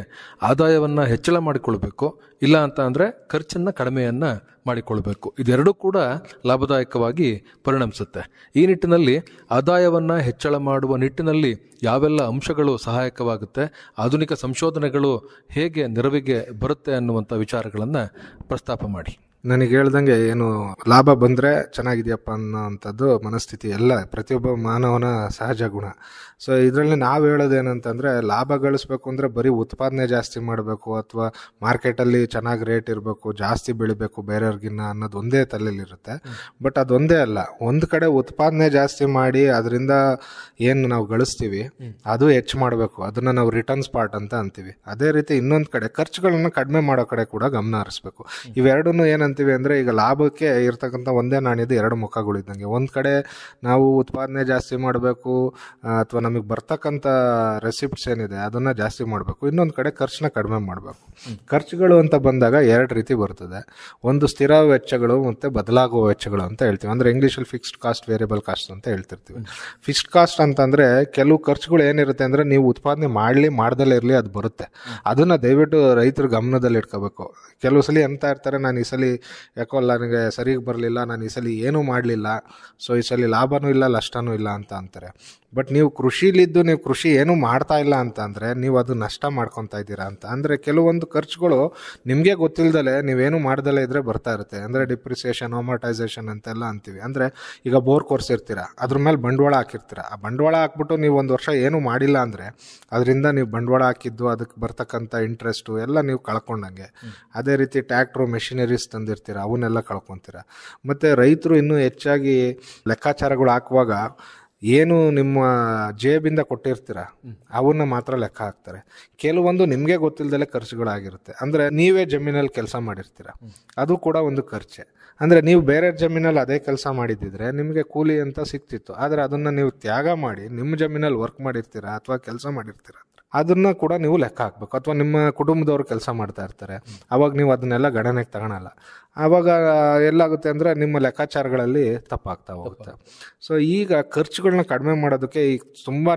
ಆದಾಯವನ್ನು ಹೆಚ್ಚಳ ಮಾಡಿಕೊಳ್ಬೇಕು, ಇಲ್ಲ ಅಂತ ಅಂದರೆ ಖರ್ಚನ್ನು ಕಡಿಮೆಯನ್ನು ಮಾಡಿಕೊಳ್ಬೇಕು. ಇದೆರಡೂ ಕೂಡ ಲಾಭದಾಯಕವಾಗಿ ಪರಿಣಮಿಸುತ್ತೆ. ಈ ನಿಟ್ಟಿನಲ್ಲಿ ಆದಾಯವನ್ನು ಹೆಚ್ಚಳ ಮಾಡುವ ನಿಟ್ಟಿನಲ್ಲಿ ಯಾವೆಲ್ಲ ಅಂಶಗಳು ಸಹಾಯಕವಾಗುತ್ತೆ, ಆಧುನಿಕ ಸಂಶೋಧನೆಗಳು ಹೇಗೆ ನೆರವಿಗೆ ಬರುತ್ತೆ ಅನ್ನುವಂಥ ವಿಚಾರಗಳನ್ನು ಪ್ರಸ್ತಾಪ ಮಾಡಿ. ನನಗೆ ಹೇಳ್ದಂಗೆ ಏನು ಲಾಭ ಬಂದರೆ ಚೆನ್ನಾಗಿದೆಯಪ್ಪ ಅನ್ನೋವಂಥದ್ದು ಮನಸ್ಥಿತಿ ಎಲ್ಲ ಪ್ರತಿಯೊಬ್ಬ ಮಾನವನ ಸಹಜ ಗುಣ. ಸೊ ಇದರಲ್ಲಿ ನಾವು ಹೇಳೋದೇನಂತಂದರೆ, ಲಾಭ ಗಳಿಸ್ಬೇಕು ಅಂದರೆ ಬರೀ ಉತ್ಪಾದನೆ ಜಾಸ್ತಿ ಮಾಡಬೇಕು ಅಥವಾ ಮಾರ್ಕೆಟಲ್ಲಿ ಚೆನ್ನಾಗಿ ರೇಟ್ ಇರಬೇಕು, ಜಾಸ್ತಿ ಬೆಳಿಬೇಕು ಬೇರೆಯವ್ರಿಗಿನ್ನ ಅನ್ನೋದು ಒಂದೇ ತಲೆಯಲ್ಲಿರುತ್ತೆ. ಬಟ್ ಅದೊಂದೇ ಅಲ್ಲ, ಒಂದು ಕಡೆ ಉತ್ಪಾದನೆ ಜಾಸ್ತಿ ಮಾಡಿ ಅದರಿಂದ ಏನು ನಾವು ಗಳಿಸ್ತೀವಿ ಅದು ಹೆಚ್ಚು ಮಾಡಬೇಕು, ಅದನ್ನು ನಾವು ರಿಟರ್ನ್ಸ್ ಪಾರ್ಟ್ ಅಂತ ಅಂತೀವಿ. ಅದೇ ರೀತಿ ಇನ್ನೊಂದು ಕಡೆ ಖರ್ಚುಗಳನ್ನು ಕಡಿಮೆ ಮಾಡೋ ಕಡೆ ಕೂಡ ಗಮನ ಹರಿಸ್ಬೇಕು. ಇವೆರಡನ್ನೂ ಏನಂತೀವಿ ಅಂದರೆ, ಈಗ ಲಾಭಕ್ಕೆ ಇರ್ತಕ್ಕಂಥ ಒಂದೇ ನಾಣ್ಯದ ಎರಡು ಮುಖಗಳಿದ್ದಂಗೆ. ಒಂದು ಕಡೆ ನಾವು ಉತ್ಪಾದನೆ ಜಾಸ್ತಿ ಮಾಡಬೇಕು ಅಥವಾ ನಮಗೆ ಬರ್ತಕ್ಕಂಥ ರೆಸಿಪ್ಟ್ಸ್ ಏನಿದೆ ಅದನ್ನು ಜಾಸ್ತಿ ಮಾಡಬೇಕು, ಇನ್ನೊಂದು ಕಡೆ ಖರ್ಚನ್ನ ಕಡಿಮೆ ಮಾಡಬೇಕು. ಖರ್ಚುಗಳು ಅಂತ ಬಂದಾಗ ಎರಡು ರೀತಿ ಬರ್ತದೆ. ಒಂದು ಸ್ಥಿರ ವೆಚ್ಚಗಳು ಮತ್ತು ಬದಲಾಗುವ ವೆಚ್ಚಗಳು ಅಂತ ಹೇಳ್ತೀವಿ. ಅಂದರೆ ಇಂಗ್ಲೀಷಲ್ಲಿ ಫಿಕ್ಸ್ಡ್ ಕಾಸ್ಟ್, ವೇರಿಯಬಲ್ ಕಾಸ್ಟ್ ಅಂತ ಹೇಳ್ತಿರ್ತೀವಿ. ಫಿಕ್ಸ್ಡ್ ಕಾಸ್ಟ್ ಅಂತಂದರೆ ಕೆಲವು ಖರ್ಚುಗಳು ಏನಿರುತ್ತೆ ಅಂದರೆ, ನೀವು ಉತ್ಪಾದನೆ ಮಾಡ್ದಲ್ಲೇ ಇರಲಿ ಅದು ಬರುತ್ತೆ. ಅದನ್ನು ದಯವಿಟ್ಟು ರೈತರು ಗಮನದಲ್ಲಿ ಇಟ್ಕೋಬೇಕು. ಕೆಲವು ಸಲ ಅಂತ ಇರ್ತಾರೆ, ನಾನು ಈ ಸಲ ಯಾಕೋ ನನಗೆ ಸರಿಗೆ ಬರಲಿಲ್ಲ, ನಾನು ಈ ಸಲ ಏನೂ ಮಾಡಲಿಲ್ಲ, ಸೊ ಈ ಸಲ ಲಾಭನೂ ಇಲ್ಲ ನಷ್ಟನೂ ಇಲ್ಲ ಅಂತ ಅಂತಾರೆ. ಬಟ್ ನೀವು ಕೃಷಿಲಿದ್ದು ನೀವು ಕೃಷಿ ಏನೂ ಮಾಡ್ತಾ ಇಲ್ಲ ಅಂತ ಅಂದರೆ ನೀವು ಅದು ನಷ್ಟ ಮಾಡ್ಕೊತಾ ಇದ್ದೀರಾ ಅಂತ. ಅಂದರೆ ಕೆಲವೊಂದು ಖರ್ಚುಗಳು ನಿಮಗೆ ಗೊತ್ತಿಲ್ಲದಲೇ ನೀವೇನು ಮಾಡ್ದಲೇ ಇದ್ದರೆ ಬರ್ತಾ ಇರುತ್ತೆ. ಅಂದರೆ ಡಿಪ್ರಿಸಿಯೇಷನ್, ಅಮೋರ್ಟೈಸೇಷನ್ ಅಂತೆಲ್ಲ ಅಂತೀವಿ. ಅಂದರೆ ಈಗ ಬೋರ್ ಕೊರ್ಸಿರ್ತೀರ, ಅದ್ರ ಮೇಲೆ ಬಂಡವಾಳ ಹಾಕಿರ್ತೀರ. ಆ ಬಂಡವಾಳ ಹಾಕ್ಬಿಟ್ಟು ನೀವು ಒಂದು ವರ್ಷ ಏನೂ ಮಾಡಿಲ್ಲ ಅಂದರೆ ಅದರಿಂದ ನೀವು ಬಂಡವಾಳ ಹಾಕಿದ್ದು ಅದಕ್ಕೆ ಬರ್ತಕ್ಕಂಥ ಇಂಟ್ರೆಸ್ಟು ಎಲ್ಲ ನೀವು ಕಳ್ಕೊಂಡಂಗೆ. ಅದೇ ರೀತಿ ಟ್ಯಾಕ್ಟ್ರು, ಮೆಷಿನರೀಸ್ ತಂದಿರ್ತೀರ, ಅವನ್ನೆಲ್ಲ ಕಳ್ಕೊತೀರ. ಮತ್ತು ರೈತರು ಇನ್ನೂ ಹೆಚ್ಚಾಗಿ ಲೆಕ್ಕಾಚಾರಗಳು ಹಾಕುವಾಗ ಏನು ನಿಮ್ಮ ಜೇಬಿಂದ ಕೊಟ್ಟಿರ್ತೀರ ಅವನ್ನ ಮಾತ್ರ ಲೆಕ್ಕ ಹಾಕ್ತಾರೆ. ಕೆಲವೊಂದು ನಿಮಗೆ ಗೊತ್ತಿಲ್ಲದಲ್ಲೇ ಖರ್ಚುಗಳಾಗಿರುತ್ತೆ. ಅಂದರೆ ನೀವೇ ಜಮೀನಲ್ಲಿ ಕೆಲಸ ಮಾಡಿರ್ತೀರ, ಅದು ಕೂಡ ಒಂದು ಖರ್ಚೆ. ಅಂದರೆ ನೀವು ಬೇರೆ ಜಮೀನಲ್ಲಿ ಅದೇ ಕೆಲಸ ಮಾಡಿದ್ದಿದ್ರೆ ನಿಮಗೆ ಕೂಲಿ ಅಂತ ಸಿಕ್ತಿತ್ತು. ಆದರೆ ಅದನ್ನು ನೀವು ತ್ಯಾಗ ಮಾಡಿ ನಿಮ್ಮ ಜಮೀನಲ್ಲಿ ವರ್ಕ್ ಮಾಡಿರ್ತೀರ ಅಥವಾ ಕೆಲಸ ಮಾಡಿರ್ತೀರ, ಅದನ್ನು ಕೂಡ ನೀವು ಲೆಕ್ಕ ಹಾಕಬೇಕು. ಅಥವಾ ನಿಮ್ಮ ಕುಟುಂಬದವರು ಕೆಲಸ ಮಾಡ್ತಾ ಇರ್ತಾರೆ, ಅವಾಗ ನೀವು ಅದನ್ನೆಲ್ಲ ಗಣನೆಗೆ ತಗೊಳಲ್ಲ. ಆವಾಗ ಎಲ್ಲಾಗುತ್ತೆ ಅಂದರೆ ನಿಮ್ಮ ಲೆಕ್ಕಾಚಾರಗಳಲ್ಲಿ ತಪ್ಪಾಗ್ತಾ ಹೋಗುತ್ತೆ. ಸೊ ಈಗ ಖರ್ಚುಗಳನ್ನ ಕಡಿಮೆ ಮಾಡೋದಕ್ಕೆ ಈಗ ತುಂಬಾ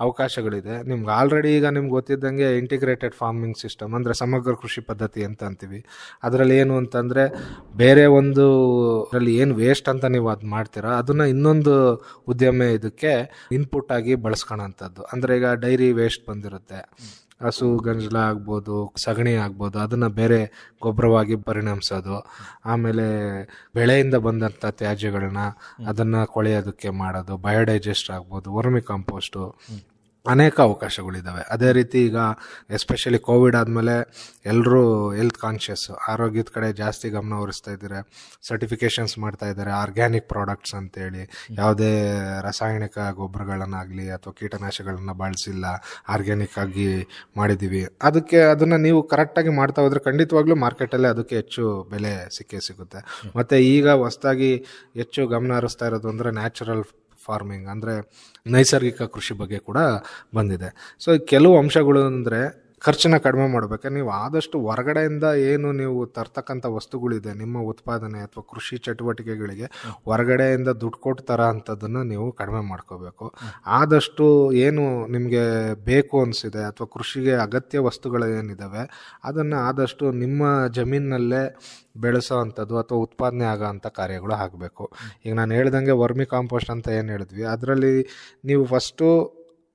ಅವಕಾಶಗಳಿದೆ. ನಿಮ್ಗೆ ಆಲ್ರೆಡಿ ಈಗ ನಿಮ್ಗೆ ಗೊತ್ತಿದ್ದಂಗೆ ಇಂಟಿಗ್ರೇಟೆಡ್ ಫಾರ್ಮಿಂಗ್ ಸಿಸ್ಟಮ್ ಅಂದರೆ ಸಮಗ್ರ ಕೃಷಿ ಪದ್ಧತಿ ಅಂತ ಅಂತೀವಿ. ಅದರಲ್ಲಿ ಏನು ಅಂತಂದರೆ, ಬೇರೆ ಒಂದು ಅದರಲ್ಲಿ ಏನು ವೇಸ್ಟ್ ಅಂತ ನೀವು ಅದು ಮಾಡ್ತೀರಾ ಅದನ್ನು ಇನ್ನೊಂದು ಉದ್ಯಮ ಇದಕ್ಕೆ ಇನ್ಪುಟ್ ಆಗಿ ಬಳಸ್ಕೊಳ್ಳೋಂಥದ್ದು. ಅಂದರೆ ಈಗ ಡೈರಿ ವೇಸ್ಟ್ ಬಂದಿರುತ್ತೆ, ಹಸು ಗಂಜಲ ಆಗ್ಬೋದು, ಸಗಣಿ ಆಗ್ಬೋದು, ಅದನ್ನು ಬೇರೆ ಗೊಬ್ಬರವಾಗಿ ಪರಿಣಮಿಸೋದು. ಆಮೇಲೆ ಬೆಳೆಯಿಂದ ಬಂದಂಥ ತ್ಯಾಜ್ಯಗಳನ್ನ ಅದನ್ನು ಕೊಳೆಯೋದಕ್ಕೆ ಮಾಡೋದು, ಬಯೋಡೈಜೆಸ್ಟ್ ಆಗ್ಬೋದು, ವರ್ಮಿ ಕಾಂಪೋಸ್ಟು, ಅನೇಕ ಅವಕಾಶಗಳಿದ್ದಾವೆ. ಅದೇ ರೀತಿ ಈಗ ಎಸ್ಪೆಷಲಿ ಕೋವಿಡ್ ಆದಮೇಲೆ ಎಲ್ಲರೂ ಹೆಲ್ತ್ ಕಾನ್ಷಿಯಸ್, ಆರೋಗ್ಯದ ಕಡೆ ಜಾಸ್ತಿ ಗಮನ ಹರಿಸ್ತಾ ಇದ್ದಾರೆ. ಸರ್ಟಿಫಿಕೇಷನ್ಸ್ ಮಾಡ್ತಾ ಇದ್ದಾರೆ ಆರ್ಗ್ಯಾನಿಕ್ ಪ್ರಾಡಕ್ಟ್ಸ್ ಅಂತೇಳಿ. ಯಾವುದೇ ರಾಸಾಯನಿಕ ಗೊಬ್ಬರಗಳನ್ನಾಗಲಿ ಅಥವಾ ಕೀಟನಾಶಕಗಳನ್ನ ಬಳಸಿಲ್ಲ, ಆರ್ಗ್ಯಾನಿಕ್ ಆಗಿ ಮಾಡಿದ್ದೀವಿ. ಅದನ್ನು ನೀವು ಕರೆಕ್ಟಾಗಿ ಮಾಡ್ತಾ ಹೋದರೆ ಖಂಡಿತವಾಗ್ಲೂ ಮಾರ್ಕೆಟಲ್ಲೇ ಅದಕ್ಕೆ ಹೆಚ್ಚು ಬೆಲೆ ಸಿಗುತ್ತೆ. ಮತ್ತು ಈಗ ಹೊಸದಾಗಿ ಹೆಚ್ಚು ಗಮನ ಹರಿಸ್ತಾ ಇರೋದು ಅಂದರೆ ನ್ಯಾಚುರಲ್ ಫಾರ್ಮಿಂಗ್, ಅಂದರೆ ನೈಸರ್ಗಿಕ ಕೃಷಿ ಬಗ್ಗೆ ಕೂಡ ಬಂದಿದೆ. ಸೊ ಕೆಲವು ಅಂಶಗಳು ಅಂದರೆ ಖರ್ಚನ್ನ ಕಡಿಮೆ ಮಾಡಬೇಕು. ನೀವು ಆದಷ್ಟು ಹೊರಗಡೆಯಿಂದ ಏನು ನೀವು ತರ್ತಕ್ಕಂಥ ವಸ್ತುಗಳಿದೆ ನಿಮ್ಮ ಉತ್ಪಾದನೆ ಅಥವಾ ಕೃಷಿ ಚಟುವಟಿಕೆಗಳಿಗೆ ಹೊರಗಡೆಯಿಂದ ದುಡ್ಡು ಕೊಟ್ಟು ತರೋ ಅಂಥದ್ದನ್ನು ನೀವು ಕಡಿಮೆ ಮಾಡ್ಕೋಬೇಕು. ಆದಷ್ಟು ಏನು ನಿಮಗೆ ಬೇಕು ಅನಿಸಿದೆ ಅಥವಾ ಕೃಷಿಗೆ ಅಗತ್ಯ ವಸ್ತುಗಳು ಏನಿದ್ದಾವೆ ಅದನ್ನು ಆದಷ್ಟು ನಿಮ್ಮ ಜಮೀನಿನಲ್ಲೇ ಬೆಳೆಸೋ ಅಂಥದ್ದು ಅಥವಾ ಉತ್ಪಾದನೆ ಆಗೋ ಅಂಥ ಕಾರ್ಯಗಳು ಆಗಬೇಕು. ಈಗ ನಾನು ಹೇಳ್ದಂಗೆ ವರ್ಮಿ ಕಾಂಪೋಸ್ಟ್ ಅಂತ ಏನು ಹೇಳಿದ್ವಿ, ಅದರಲ್ಲಿ ನೀವು ಫಸ್ಟು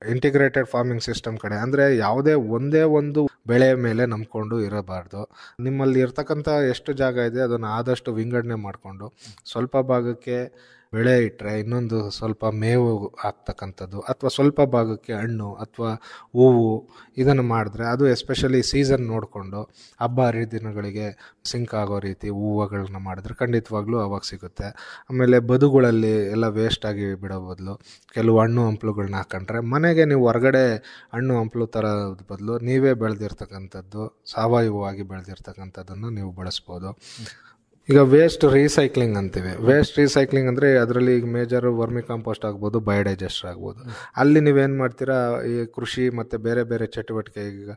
ಇಂಟಿಗ್ರೇಟೆಡ್ ಫಾರ್ಮಿಂಗ್ ಸಿಸ್ಟಮ್ ಕಡೆ, ಅಂದರೆ ಯಾವುದೇ ಒಂದೇ ಒಂದು ಬೆಳೆ ಮೇಲೆ ನಂಬ್ಕೊಂಡು ಇರಬಾರ್ದು. ನಿಮ್ಮಲ್ಲಿ ಇರ್ತಕ್ಕಂಥ ಎಷ್ಟು ಜಾಗ ಇದೆ ಅದನ್ನು ಆದಷ್ಟು ವಿಂಗಡಣೆ ಮಾಡಿಕೊಂಡು ಸ್ವಲ್ಪ ಭಾಗಕ್ಕೆ ಬೆಳೆ ಇಟ್ಟರೆ ಇನ್ನೊಂದು ಸ್ವಲ್ಪ ಮೇವು ಹಾಕ್ತಕ್ಕಂಥದ್ದು, ಅಥವಾ ಸ್ವಲ್ಪ ಭಾಗಕ್ಕೆ ಹಣ್ಣು ಅಥವಾ ಹೂವು, ಇದನ್ನು ಮಾಡಿದ್ರೆ ಅದು ಎಸ್ಪೆಷಲಿ ಸೀಸನ್ ನೋಡಿಕೊಂಡು ಹಬ್ಬ ಹರಿದಿನಗಳಿಗೆ ಸಿಂಕ್ ಆಗೋ ರೀತಿ ಹೂವುಗಳನ್ನ ಮಾಡಿದ್ರೆ ಖಂಡಿತವಾಗ್ಲೂ ಅವಾಗ ಸಿಗುತ್ತೆ. ಆಮೇಲೆ ಬದುಗಳಲ್ಲಿ ಎಲ್ಲ ವೇಸ್ಟಾಗಿ ಬಿಡೋ ಬದಲು ಕೆಲವು ಹಣ್ಣು ಹಂಪಲುಗಳನ್ನ ಹಾಕೊಂಡ್ರೆ ಮನೆಗೆ ನೀವು ಹೊರಗಡೆ ಹಣ್ಣು ಹಂಪಲು ತರೋದ್ರ ಬದಲು ನೀವೇ ಬೆಳೆದಿರ್ತಕ್ಕಂಥದ್ದು, ಸಾವಯವವಾಗಿ ಬೆಳೆದಿರ್ತಕ್ಕಂಥದ್ದನ್ನು ನೀವು ಬಳಸ್ಬೋದು. ಈಗ ವೇಸ್ಟ್ ರೀಸೈಕ್ಲಿಂಗ್ ಅಂತೀವಿ. ವೇಸ್ಟ್ ರೀಸೈಕ್ಲಿಂಗ್ ಅಂದರೆ ಅದರಲ್ಲಿ ಈಗ ಮೇಜರ್ ವರ್ಮಿ ಕಾಂಪೋಸ್ಟ್ ಆಗ್ಬೋದು, ಬಯೋಡೈಜೆಸ್ಟರ್ ಆಗ್ಬೋದು. ಅಲ್ಲಿ ನೀವೇನು ಮಾಡ್ತೀರಾ, ಈ ಕೃಷಿ ಮತ್ತು ಬೇರೆ ಬೇರೆ ಚಟುವಟಿಕೆ, ಈಗ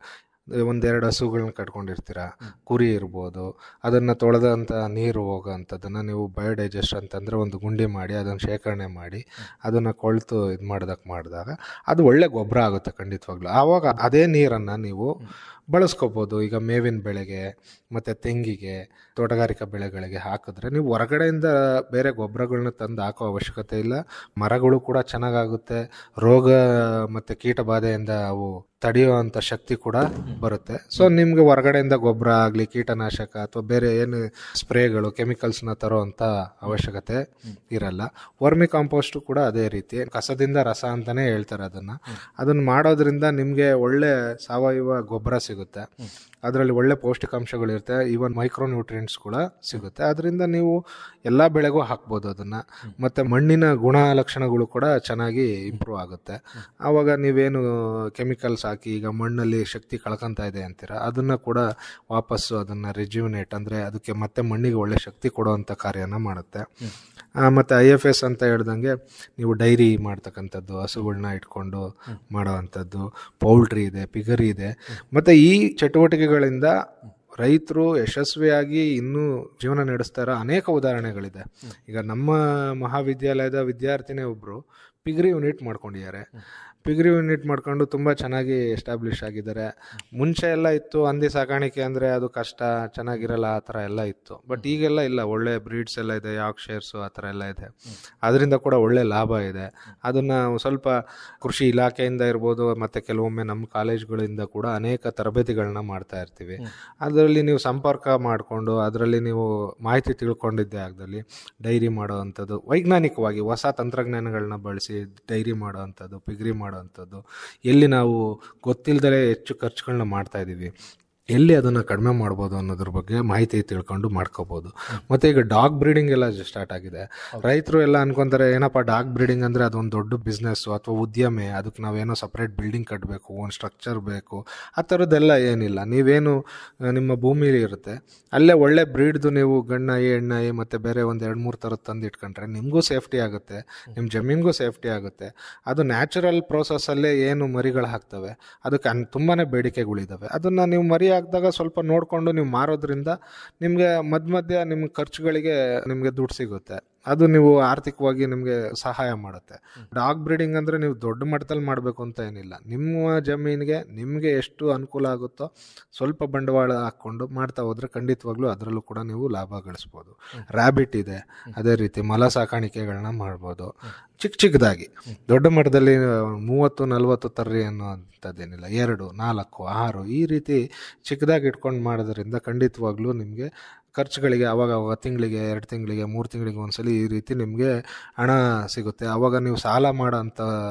ಒಂದೆರಡು ಹಸುಗಳನ್ನ ಕಟ್ಕೊಂಡಿರ್ತೀರ, ಕುರಿ ಇರ್ಬೋದು, ಅದನ್ನು ತೊಳೆದಂಥ ನೀರು ಹೋಗೋಂಥದ್ದನ್ನು ನೀವು ಬಯೋಡೈಜೆಸ್ಟ್ ಅಂತಂದರೆ ಒಂದು ಗುಂಡಿ ಮಾಡಿ ಅದನ್ನು ಶೇಖರಣೆ ಮಾಡಿ ಅದನ್ನು ಕೊಳ್ತು ಇದು ಮಾಡಿದಾಗ ಅದು ಒಳ್ಳೆ ಗೊಬ್ಬರ ಆಗುತ್ತೆ ಖಂಡಿತವಾಗ್ಲೂ. ಆವಾಗ ಅದೇ ನೀರನ್ನು ನೀವು ಬಳಸ್ಕೋಬೋದು. ಈಗ ಮೇವಿನ ಬೆಳೆಗೆ ಮತ್ತು ತೆಂಗಿಗೆ, ತೋಟಗಾರಿಕಾ ಬೆಳೆಗಳಿಗೆ ಹಾಕಿದ್ರೆ ನೀವು ಹೊರಗಡೆಯಿಂದ ಬೇರೆ ಗೊಬ್ಬರಗಳನ್ನ ತಂದು ಹಾಕೋ ಅವಶ್ಯಕತೆ ಇಲ್ಲ. ಮರಗಳು ಕೂಡ ಚೆನ್ನಾಗಾಗುತ್ತೆ, ರೋಗ ಮತ್ತು ಕೀಟ ಬಾಧೆಯಿಂದ ಅವು ತಡೆಯುವಂಥ ಶಕ್ತಿ ಕೂಡ ಬರುತ್ತೆ. ಸೊ ನಿಮಗೆ ಹೊರಗಡೆಯಿಂದ ಗೊಬ್ಬರ ಆಗಲಿ, ಕೀಟನಾಶಕ ಅಥವಾ ಬೇರೆ ಏನು ಸ್ಪ್ರೇಗಳು, ಕೆಮಿಕಲ್ಸ್ನ ತರೋವಂಥ ಅವಶ್ಯಕತೆ ಇರಲ್ಲ. ವರ್ಮಿ ಕಾಂಪೋಸ್ಟು ಕೂಡ ಅದೇ ರೀತಿ, ಕಸದಿಂದ ರಸ ಅಂತಲೇ ಹೇಳ್ತಾರೆ ಅದನ್ನು ಮಾಡೋದ್ರಿಂದ ನಿಮಗೆ ಒಳ್ಳೆ ಸಾವಯವ ಗೊಬ್ಬರ ಸಿಗುತ್ತೆ. ಅದರಲ್ಲಿ ಒಳ್ಳೆ ಪೌಷ್ಟಿಕಾಂಶಗಳಿರುತ್ತೆ, ಈವನ್ ಮೈಕ್ರೋ ನ್ಯೂಟ್ರಿಯೆಂಟ್ಸ್ ಕೂಡ ಸಿಗುತ್ತೆ. ಅದರಿಂದ ನೀವು ಎಲ್ಲ ಬೆಳೆಗೂ ಹಾಕ್ಬೋದು ಅದನ್ನು. ಮತ್ತು ಮಣ್ಣಿನ ಗುಣಲಕ್ಷಣಗಳು ಕೂಡ ಚೆನ್ನಾಗಿ ಇಂಪ್ರೂವ್ ಆಗುತ್ತೆ. ಆವಾಗ ನೀವೇನು ಕೆಮಿಕಲ್ಸ್ ಹಾಕಿ ಈಗ ಮಣ್ಣಲ್ಲಿ ಶಕ್ತಿ ಕಳ್ಕೊತಾ ಇದೆ ಅಂತೀರ, ಅದನ್ನು ಕೂಡ ವಾಪಸ್ಸು ಅದನ್ನು ರಿಜ್ಯುವಿನೇಟ್ ಅಂದರೆ ಅದಕ್ಕೆ ಮತ್ತೆ ಮಣ್ಣಿಗೆ ಒಳ್ಳೆ ಶಕ್ತಿ ಕೊಡುವಂಥ ಕಾರ್ಯನ ಮಾಡುತ್ತೆ. ಮತ್ತು IFS ಅಂತ ಹೇಳ್ದಂಗೆ ನೀವು ಡೈರಿ ಮಾಡ್ತಕ್ಕಂಥದ್ದು, ಹಸುಗಳನ್ನ ಇಟ್ಕೊಂಡು ಮಾಡೋವಂಥದ್ದು, ಪೌಲ್ಟ್ರಿ ಇದೆ, ಪಿಗರಿ ಇದೆ. ಮತ್ತು ಈ ಚಟುವಟಿಕೆಗಳಿಂದ ರೈತರು ಯಶಸ್ವಿಯಾಗಿ ಇನ್ನೂ ಜೀವನ ನಡೆಸ್ತಾ ಇರೋ ಅನೇಕ ಉದಾಹರಣೆಗಳಿದೆ. ಈಗ ನಮ್ಮ ಮಹಾವಿದ್ಯಾಲಯದ ವಿದ್ಯಾರ್ಥಿನೇ ಒಬ್ಬರು ಪಿಗರಿ ಯೂನಿಟ್ ಮಾಡ್ಕೊಂಡಿದ್ದಾರೆ. ಪಿಗರಿ ಯೂನಿಟ್ ಮಾಡ್ಕೊಂಡು ತುಂಬ ಚೆನ್ನಾಗಿ ಎಸ್ಟಾಬ್ಲಿಷ್ ಆಗಿದ್ದಾರೆ. ಮುಂಚೆ ಎಲ್ಲ ಇತ್ತು ಹಂದಿ ಸಾಕಾಣಿಕೆ ಅಂದರೆ ಅದು ಕಷ್ಟ, ಚೆನ್ನಾಗಿರಲ್ಲ, ಆ ಥರ ಎಲ್ಲ ಇತ್ತು. ಬಟ್ ಈಗೆಲ್ಲ ಇಲ್ಲ, ಒಳ್ಳೆ ಬ್ರೀಡ್ಸ್ ಎಲ್ಲ ಇದೆ, ಯಾರ್ಕ್ಷೈರ್ಸು ಆ ಥರ ಎಲ್ಲ ಇದೆ. ಅದರಿಂದ ಕೂಡ ಒಳ್ಳೆ ಲಾಭ ಇದೆ. ಅದನ್ನು ಸ್ವಲ್ಪ ಕೃಷಿ ಇಲಾಖೆಯಿಂದ ಇರ್ಬೋದು, ಮತ್ತು ಕೆಲವೊಮ್ಮೆ ನಮ್ಮ ಕಾಲೇಜ್ಗಳಿಂದ ಕೂಡ ಅನೇಕ ತರಬೇತಿಗಳನ್ನ ಮಾಡ್ತಾ ಇರ್ತೀವಿ. ಅದರಲ್ಲಿ ನೀವು ಸಂಪರ್ಕ ಮಾಡಿಕೊಂಡು ಅದರಲ್ಲಿ ನೀವು ಮಾಹಿತಿ ತಿಳ್ಕೊಂಡಿದ್ದೆ ಆಗದಲ್ಲಿ ಡೈರಿ ಮಾಡೋವಂಥದ್ದು, ವೈಜ್ಞಾನಿಕವಾಗಿ ಹೊಸ ತಂತ್ರಜ್ಞಾನಗಳನ್ನ ಬಳಸಿ ಡೈರಿ ಮಾಡೋವಂಥದ್ದು, ಪಿಗರಿ ಮಾಡೋವಂಥದ್ದು, ಎಲ್ಲಿ ನಾವು ಗೊತ್ತಿಲ್ಲದಲೇ ಹೆಚ್ಚು ಖರ್ಚುಗಳನ್ನ ಮಾಡ್ತಾ ಇದ್ದೀವಿ, ಎಲ್ಲಿ ಅದನ್ನು ಕಡಿಮೆ ಮಾಡ್ಬೋದು ಅನ್ನೋದ್ರ ಬಗ್ಗೆ ಮಾಹಿತಿ ತಿಳ್ಕೊಂಡು ಮಾಡ್ಕೋಬೋದು. ಮತ್ತು ಈಗ ಡಾಗ್ ಬ್ರೀಡಿಂಗ್ ಎಲ್ಲ ಸ್ಟಾರ್ಟ್ ಆಗಿದೆ. ರೈತರು ಎಲ್ಲ ಅನ್ಕೊತಾರೆ ಏನಪ್ಪ ಡಾಗ್ ಬ್ರೀಡಿಂಗ್ ಅಂದರೆ ಅದೊಂದು ದೊಡ್ಡ ಬಿಸ್ನೆಸ್ಸು ಅಥವಾ ಉದ್ಯಮೆ, ಅದಕ್ಕೆ ನಾವೇನೋ ಸಪ್ರೇಟ್ ಬಿಲ್ಡಿಂಗ್ ಕಟ್ಟಬೇಕು, ಒಂದು ಸ್ಟ್ರಕ್ಚರ್ ಬೇಕು, ಆ ಥರದ್ದೆಲ್ಲ ಏನಿಲ್ಲ. ನೀವೇನು ನಿಮ್ಮ ಭೂಮಿಲಿ ಇರುತ್ತೆ ಅಲ್ಲೇ ಒಳ್ಳೆ ಬ್ರೀಡ್ದು ನೀವು ಗಂಡಾಯಿ, ಹೆಣ್ಣಾಯಿ ಮತ್ತು ಬೇರೆ ಒಂದು 2-3 ಥರದ್ದು ತಂದು ಇಟ್ಕೊಂಡ್ರೆ ನಿಮಗೂ ಸೇಫ್ಟಿ ಆಗುತ್ತೆ, ನಿಮ್ಮ ಜಮೀನಿಗೂ ಸೇಫ್ಟಿ ಆಗುತ್ತೆ. ಅದು ನ್ಯಾಚುರಲ್ ಪ್ರೋಸೆಸ್ಸಲ್ಲೇ ಏನು ಮರಿಗಳು ಹಾಕ್ತವೆ ಅದಕ್ಕೆ ತುಂಬಾ ಬೇಡಿಕೆಗಳಿದ್ದಾವೆ. ಅದನ್ನು ನೀವು ಮರಿ ಹಾಕಿದಾಗ ಸ್ವಲ್ಪ ನೋಡಿಕೊಂಡು ನೀವು ಮಾರೋದ್ರಿಂದ ನಿಮಗೆ ಮಧ್ಯ ನಿಮ್ಮ ಖರ್ಚುಗಳಿಗೆ ನಿಮಗೆ ದುಡ್ಡು ಸಿಗುತ್ತೆ. ಅದು ನೀವು ಆರ್ಥಿಕವಾಗಿ ನಿಮಗೆ ಸಹಾಯ ಮಾಡುತ್ತೆ. ಡಾಗ್ ಬ್ರೀಡಿಂಗ್ ಅಂದರೆ ನೀವು ದೊಡ್ಡ ಮಟ್ಟದಲ್ಲಿ ಮಾಡಬೇಕು ಅಂತ ಏನಿಲ್ಲ, ನಿಮ್ಮ ಜಮೀನಿಗೆ ನಿಮಗೆ ಎಷ್ಟು ಅನುಕೂಲ ಆಗುತ್ತೋ ಸ್ವಲ್ಪ ಬಂಡವಾಳ ಹಾಕ್ಕೊಂಡು ಮಾಡ್ತಾ ಹೋದರೆ ಖಂಡಿತವಾಗ್ಲೂ ಅದರಲ್ಲೂ ಕೂಡ ನೀವು ಲಾಭ ಗಳಿಸ್ಬೋದು. ರ್ಯಾಬಿಟ್ ಇದೆ, ಅದೇ ರೀತಿ ಮಲ ಸಾಕಾಣಿಕೆಗಳನ್ನ ಮಾಡ್ಬೋದು. ಚಿಕ್ಕದಾಗಿ, ದೊಡ್ಡ ಮಟ್ಟದಲ್ಲಿ 30-40 ತರ್ರಿ ಅನ್ನೋಂಥದ್ದೇನಿಲ್ಲ, 2, 4, 6 ಈ ರೀತಿ ಚಿಕ್ಕದಾಗಿ ಇಟ್ಕೊಂಡು ಮಾಡೋದ್ರಿಂದ ಖಂಡಿತವಾಗ್ಲೂ ನಿಮಗೆ ಖರ್ಚುಗಳಿಗೆ ಅವಾಗ ತಿಂಗಳಿಗೆ 2 ತಿಂಗಳಿಗೆ 3 ತಿಂಗಳಿಗೆ ಒಂದ್ಸಲಿ ಈ ರೀತಿ ನಿಮಗೆ ಹಣ ಸಿಗುತ್ತೆ. ಆವಾಗ ನೀವು ಸಾಲ ಮಾಡೋ ಅಂಥ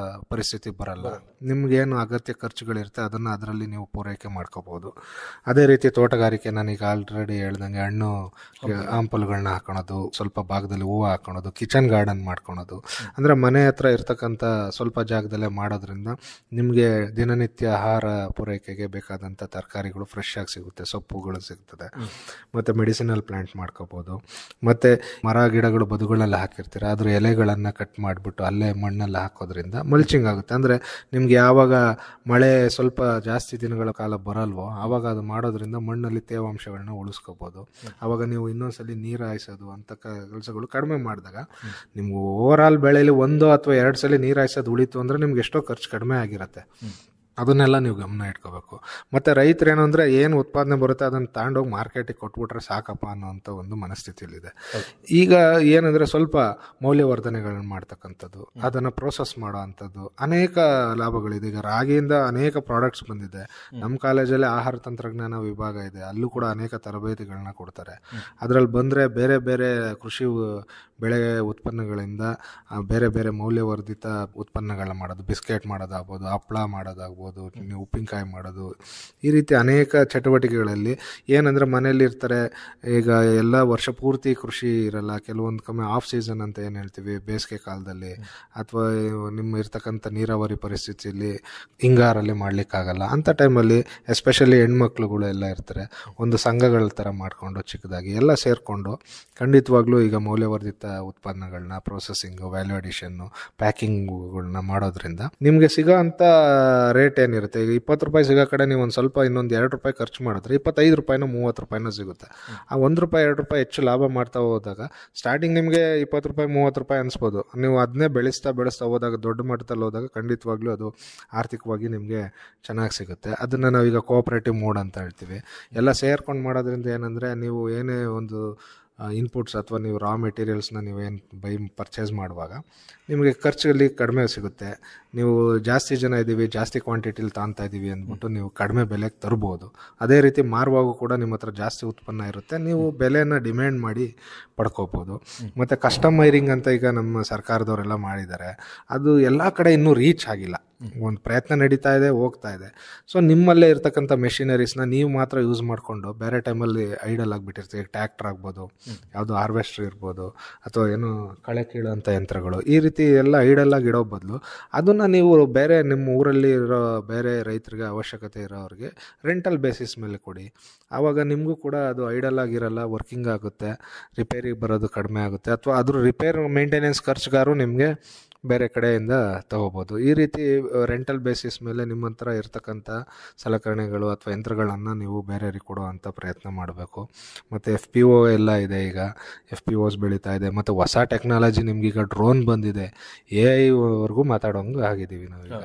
ಪರಿಸ್ಥಿತಿ ಬರಲ್ಲ. ನಿಮಗೇನು ಅಗತ್ಯ ಖರ್ಚುಗಳಿರುತ್ತೆ ಅದನ್ನು ಅದರಲ್ಲಿ ನೀವು ಪೂರೈಕೆ ಮಾಡ್ಕೋಬೋದು. ಅದೇ ರೀತಿ ತೋಟಗಾರಿಕೆ, ನಾನೀಗ ಆಲ್ರೆಡಿ ಹೇಳ್ದಂಗೆ ಹಣ್ಣು ಹಂಪಲುಗಳನ್ನ ಹಾಕೊಳೋದು, ಸ್ವಲ್ಪ ಭಾಗದಲ್ಲಿ ಹೂವು ಹಾಕೊಳೋದು, ಕಿಚನ್ ಗಾರ್ಡನ್ ಮಾಡ್ಕೊಳೋದು, ಅಂದರೆ ಮನೆ ಹತ್ರ ಇರ್ತಕ್ಕಂಥ ಸ್ವಲ್ಪ ಜಾಗದಲ್ಲೇ ಮಾಡೋದ್ರಿಂದ ನಿಮಗೆ ದಿನನಿತ್ಯ ಆಹಾರ ಪೂರೈಕೆಗೆ ಬೇಕಾದಂಥ ತರಕಾರಿಗಳು ಫ್ರೆಶ್ ಆಗಿ ಸಿಗುತ್ತೆ, ಸೊಪ್ಪುಗಳು ಸಿಗ್ತದೆ. ಮತ್ತು ಮೆಡಿಸಿನಲ್ ಪ್ಲಾಂಟ್ ಮಾಡ್ಕೋಬೋದು. ಮತ್ತು ಮರ ಗಿಡಗಳು ಬದುಗಳಲ್ಲಿ ಹಾಕಿರ್ತೀರ, ಅದ್ರ ಎಲೆಗಳನ್ನು ಕಟ್ ಮಾಡಿಬಿಟ್ಟು ಅಲ್ಲೇ ಮಣ್ಣಲ್ಲಿ ಹಾಕೋದ್ರಿಂದ ಮಲ್ಚಿಂಗ್ ಆಗುತ್ತೆ. ಅಂದರೆ ನಿಮ್ಗೆ ಯಾವಾಗ ಮಳೆ ಸ್ವಲ್ಪ ಜಾಸ್ತಿ ದಿನಗಳ ಕಾಲ ಬರಲ್ವೋ ಆವಾಗ ಅದು ಮಾಡೋದ್ರಿಂದ ಮಣ್ಣಲ್ಲಿ ತೇವಾಂಶಗಳನ್ನ ಉಳಿಸ್ಕೋಬೋದು. ಆವಾಗ ನೀವು ಇನ್ನೊಂದ್ಸಲಿ ನೀರು ಹಾಯಿಸೋದು ಅಂತ ಕೆಲಸಗಳು ಕಡಿಮೆ ಮಾಡಿದಾಗ ನಿಮ್ಗೆ ಓವರ್ ಆಲ್ ಬೆಳೆಯಲ್ಲಿ 1 ಅಥವಾ 2 ಸಲ ನೀರು ಹಾಯಿಸೋದು ಉಳಿತು ಅಂದರೆ ನಿಮ್ಗೆ ಎಷ್ಟೋ ಖರ್ಚು ಕಡಿಮೆ ಆಗಿರುತ್ತೆ. ಅದನ್ನೆಲ್ಲ ನೀವು ಗಮನ ಇಟ್ಕೋಬೇಕು. ಮತ್ತು ರೈತರು ಏನು ಅಂದರೆ ಏನು ಉತ್ಪಾದನೆ ಬರುತ್ತೆ ಅದನ್ನು ತಗೊಂಡೋಗಿ ಮಾರ್ಕೆಟಿಗೆ ಕೊಟ್ಬಿಟ್ರೆ ಸಾಕಪ್ಪ ಅನ್ನೋಂಥ ಒಂದು ಮನಸ್ಥಿತಿಯಲ್ಲಿದೆ. ಈಗ ಏನಂದರೆ ಸ್ವಲ್ಪ ಮೌಲ್ಯವರ್ಧನೆಗಳನ್ನ ಮಾಡ್ತಕ್ಕಂಥದ್ದು, ಅದನ್ನು ಪ್ರೋಸೆಸ್ ಮಾಡೋ ಅಂಥದ್ದು ಅನೇಕ ಲಾಭಗಳಿದೆ. ಈಗ ರಾಗಿಯಿಂದ ಅನೇಕ ಪ್ರಾಡಕ್ಟ್ಸ್ ಬಂದಿದೆ. ನಮ್ಮ ಕಾಲೇಜಲ್ಲಿ ಆಹಾರ ತಂತ್ರಜ್ಞಾನ ವಿಭಾಗ ಇದೆ, ಅಲ್ಲೂ ಕೂಡ ಅನೇಕ ತರಬೇತಿಗಳನ್ನ ಕೊಡ್ತಾರೆ. ಅದರಲ್ಲಿ ಬಂದರೆ ಬೇರೆ ಬೇರೆ ಕೃಷಿ ಬೆಳೆ ಉತ್ಪನ್ನಗಳಿಂದ ಬೇರೆ ಬೇರೆ ಮೌಲ್ಯವರ್ಧಿತ ಉತ್ಪನ್ನಗಳನ್ನ ಮಾಡೋದು, ಬಿಸ್ಕೆಟ್ ಮಾಡೋದಾಗ್ಬೋದು, ಹಪ್ಪಳ ಮಾಡೋದಾಗ್ಬೋದು, ಉಪ್ಪಿನಕಾಯಿ ಮಾಡೋದು, ಈ ರೀತಿ ಅನೇಕ ಚಟುವಟಿಕೆಗಳಲ್ಲಿ ಏನಂದರೆ ಮನೇಲಿ ಇರ್ತಾರೆ. ಈಗ ಎಲ್ಲ ವರ್ಷ ಪೂರ್ತಿ ಕೃಷಿ ಇರಲ್ಲ, ಕೆಲವೊಂದು ಕಮ್ಮಿ ಆಫ್ ಸೀಸನ್ ಅಂತ ಏನು ಹೇಳ್ತೀವಿ ಬೇಸಿಗೆ ಕಾಲದಲ್ಲಿ, ಅಥವಾ ನಿಮ್ಮ ಇರ್ತಕ್ಕಂಥ ನೀರಾವರಿ ಪರಿಸ್ಥಿತಿಯಲ್ಲಿ ಹಿಂಗಾರಲ್ಲಿ ಮಾಡಲಿಕ್ಕಾಗಲ್ಲ. ಅಂಥ ಟೈಮಲ್ಲಿ ಎಸ್ಪೆಷಲಿ ಹೆಣ್ಮಕ್ಳುಗಳು ಎಲ್ಲ ಇರ್ತಾರೆ, ಒಂದು ಸಂಘಗಳ ಥರ ಮಾಡಿಕೊಂಡು ಚಿಕ್ಕದಾಗಿ ಎಲ್ಲ ಸೇರಿಕೊಂಡು ಖಂಡಿತವಾಗ್ಲೂ ಈಗ ಮೌಲ್ಯವರ್ಧಿತ ಉತ್ಪನ್ನಗಳನ್ನ ಪ್ರೊಸೆಸಿಂಗು, ವ್ಯಾಲ್ಯೂ ಅಡಿಷನ್ನು, ಪ್ಯಾಕಿಂಗ್ಗಳನ್ನ ಮಾಡೋದ್ರಿಂದ ನಿಮಗೆ ಸಿಗೋ ಅಂಥ ರೇಟ್ ರೇಟ್ ಏನಿರುತ್ತೆ, ಈಗ 20 ರೂಪಾಯಿ ಸಿಗೋ ಕಡೆ ನೀವು ಒಂದು ಸ್ವಲ್ಪ ಇನ್ನೊಂದು 2 ರೂಪಾಯಿ ಖರ್ಚು ಮಾಡಿದ್ರೆ 25 ರೂಪಾಯಿನೋ 30 ರೂಪಾಯಿನೋ ಸಿಗುತ್ತೆ. ಆ 1 ರೂಪಾಯಿ 2 ರೂಪಾಯಿ ಹೆಚ್ಚು ಲಾಭ ಮಾಡ್ತಾ ಹೋದಾಗ ಸ್ಟಾರ್ಟಿಂಗ್ ನಿಮಗೆ 20 ರೂಪಾಯಿ 30 ರೂಪಾಯಿ ಅನಿಸ್ಬೋದು. ನೀವು ಅದನ್ನೇ ಬೆಳೆಸ್ತಾ ಹೋದಾಗ ದೊಡ್ಡ ಮಟ್ಟದಲ್ಲಿ ಹೋದಾಗ ಖಂಡಿತವಾಗ್ಲೂ ಅದು ಆರ್ಥಿಕವಾಗಿ ನಿಮಗೆ ಚೆನ್ನಾಗಿ ಸಿಗುತ್ತೆ. ಅದನ್ನು ನಾವೀಗ ಕೋಆಪರೇಟಿವ್ ಮೋಡ್ ಅಂತ ಹೇಳ್ತೀವಿ. ಎಲ್ಲ ಸೇರ್ಕೊಂಡು ಮಾಡೋದ್ರಿಂದ ಏನಂದರೆ, ನೀವು ಏನೇ ಒಂದು ಇನ್ಪುಟ್ಸ್ ಅಥವಾ ನೀವು ರಾ ಮೆಟೀರಿಯಲ್ಸ್ನ ನೀವೇನು ಪರ್ಚೇಸ್ ಮಾಡುವಾಗ ನಿಮಗೆ ಖರ್ಚಲ್ಲಿ ಕಡಿಮೆ ಸಿಗುತ್ತೆ. ನೀವು ಜಾಸ್ತಿ ಜನ ಇದ್ದೀವಿ, ಜಾಸ್ತಿ ಕ್ವಾಂಟಿಟಿಲಿ ತಾಂತಾ ಇದ್ದೀವಿ ಅಂದ್ಬಿಟ್ಟು ನೀವು ಕಡಿಮೆ ಬೆಲೆಗೆ ತರ್ಬೋದು. ಅದೇ ರೀತಿ ಮಾರುವಾಗೂ ಕೂಡ ನಿಮ್ಮ ಹತ್ರ ಜಾಸ್ತಿ ಉತ್ಪನ್ನ ಇರುತ್ತೆ, ನೀವು ಬೆಲೆನ ಡಿಮ್ಯಾಂಡ್ ಮಾಡಿ ಪಡ್ಕೋಬೋದು. ಮತ್ತು ಕಸ್ಟಮೈರಿಂಗ್ ಅಂತ ಈಗ ನಮ್ಮ ಸರ್ಕಾರದವರೆಲ್ಲ ಮಾಡಿದ್ದಾರೆ, ಅದು ಎಲ್ಲ ಕಡೆ ಇನ್ನೂ ರೀಚ್ ಆಗಿಲ್ಲ. ಒಂದು ಪ್ರಯತ್ನ ನಡೀತಾ ಇದೆ, ಹೋಗ್ತಾ ಇದೆ. ಸೊ ನಿಮ್ಮಲ್ಲೇ ಇರ್ತಕ್ಕಂಥ ಮೆಷಿನರೀಸ್ನ ನೀವು ಮಾತ್ರ ಯೂಸ್ ಮಾಡಿಕೊಂಡು ಬೇರೆ ಟೈಮಲ್ಲಿ ಐಡಲ್ ಆಗಿಬಿಟ್ಟಿರ್ತೀವಿ. ಟ್ಯಾಕ್ಟರ್ ಆಗ್ಬೋದು, ಯಾವುದು ಹಾರ್ವೆಸ್ಟರ್ ಇರ್ಬೋದು, ಅಥವಾ ಏನು ಕಳೆ ಕೀಳೋಂಥ ಯಂತ್ರಗಳು, ಈ ರೀತಿ ಎಲ್ಲ ಐಡಲ್ ಆಗಿ ಇಡೋ ಬದಲು ಅದನ್ನು ನೀವು ಬೇರೆ ನಿಮ್ಮ ಊರಲ್ಲಿ ಇರೋ ಬೇರೆ ರೈತರಿಗೆ ಅವಶ್ಯಕತೆ ಇರೋರಿಗೆ ರೆಂಟಲ್ ಬೇಸಿಸ್ ಮೇಲೆ ಕೊಡಿ. ಆವಾಗ ನಿಮಗೂ ಕೂಡ ಅದು ಐಡಲ್ ಆಗಿರಲ್ಲ, ವರ್ಕಿಂಗ್ ಆಗುತ್ತೆ, ರಿಪೇರಿಗೆ ಬರೋದು ಕಡಿಮೆ ಆಗುತ್ತೆ. ಅಥವಾ ಅದ್ರ ರಿಪೇರ್ ಮೇಂಟೆನೆನ್ಸ್ ಖರ್ಚುಗಾರು ನಿಮಗೆ ಬೇರೆ ಕಡೆಯಿಂದ ತಗೋಬೋದು. ಈ ರೀತಿ ರೆಂಟಲ್ ಬೇಸಿಸ್ ಮೇಲೆ ನಿಮ್ಮ ಹತ್ರ ಇರ್ತಕ್ಕಂಥ ಸಲಕರಣೆಗಳು ಅಥವಾ ಯಂತ್ರಗಳನ್ನು ನೀವು ಬೇರೆಯವ್ರಿಗೆ ಕೊಡೋ ಅಂಥ ಪ್ರಯತ್ನ ಮಾಡಬೇಕು. ಮತ್ತು FPO ಎಲ್ಲ ಇದೆ, ಈಗ FPOs ಬೆಳೀತಾ ಇದೆ. ಮತ್ತು ಹೊಸ ಟೆಕ್ನಾಲಜಿ ನಿಮ್ಗೀಗ ಡ್ರೋನ್ ಬಂದಿದೆ, AI ಮಾತಾಡೋಂಗೆ ಆಗಿದ್ದೀವಿ ನಾವೀಗ.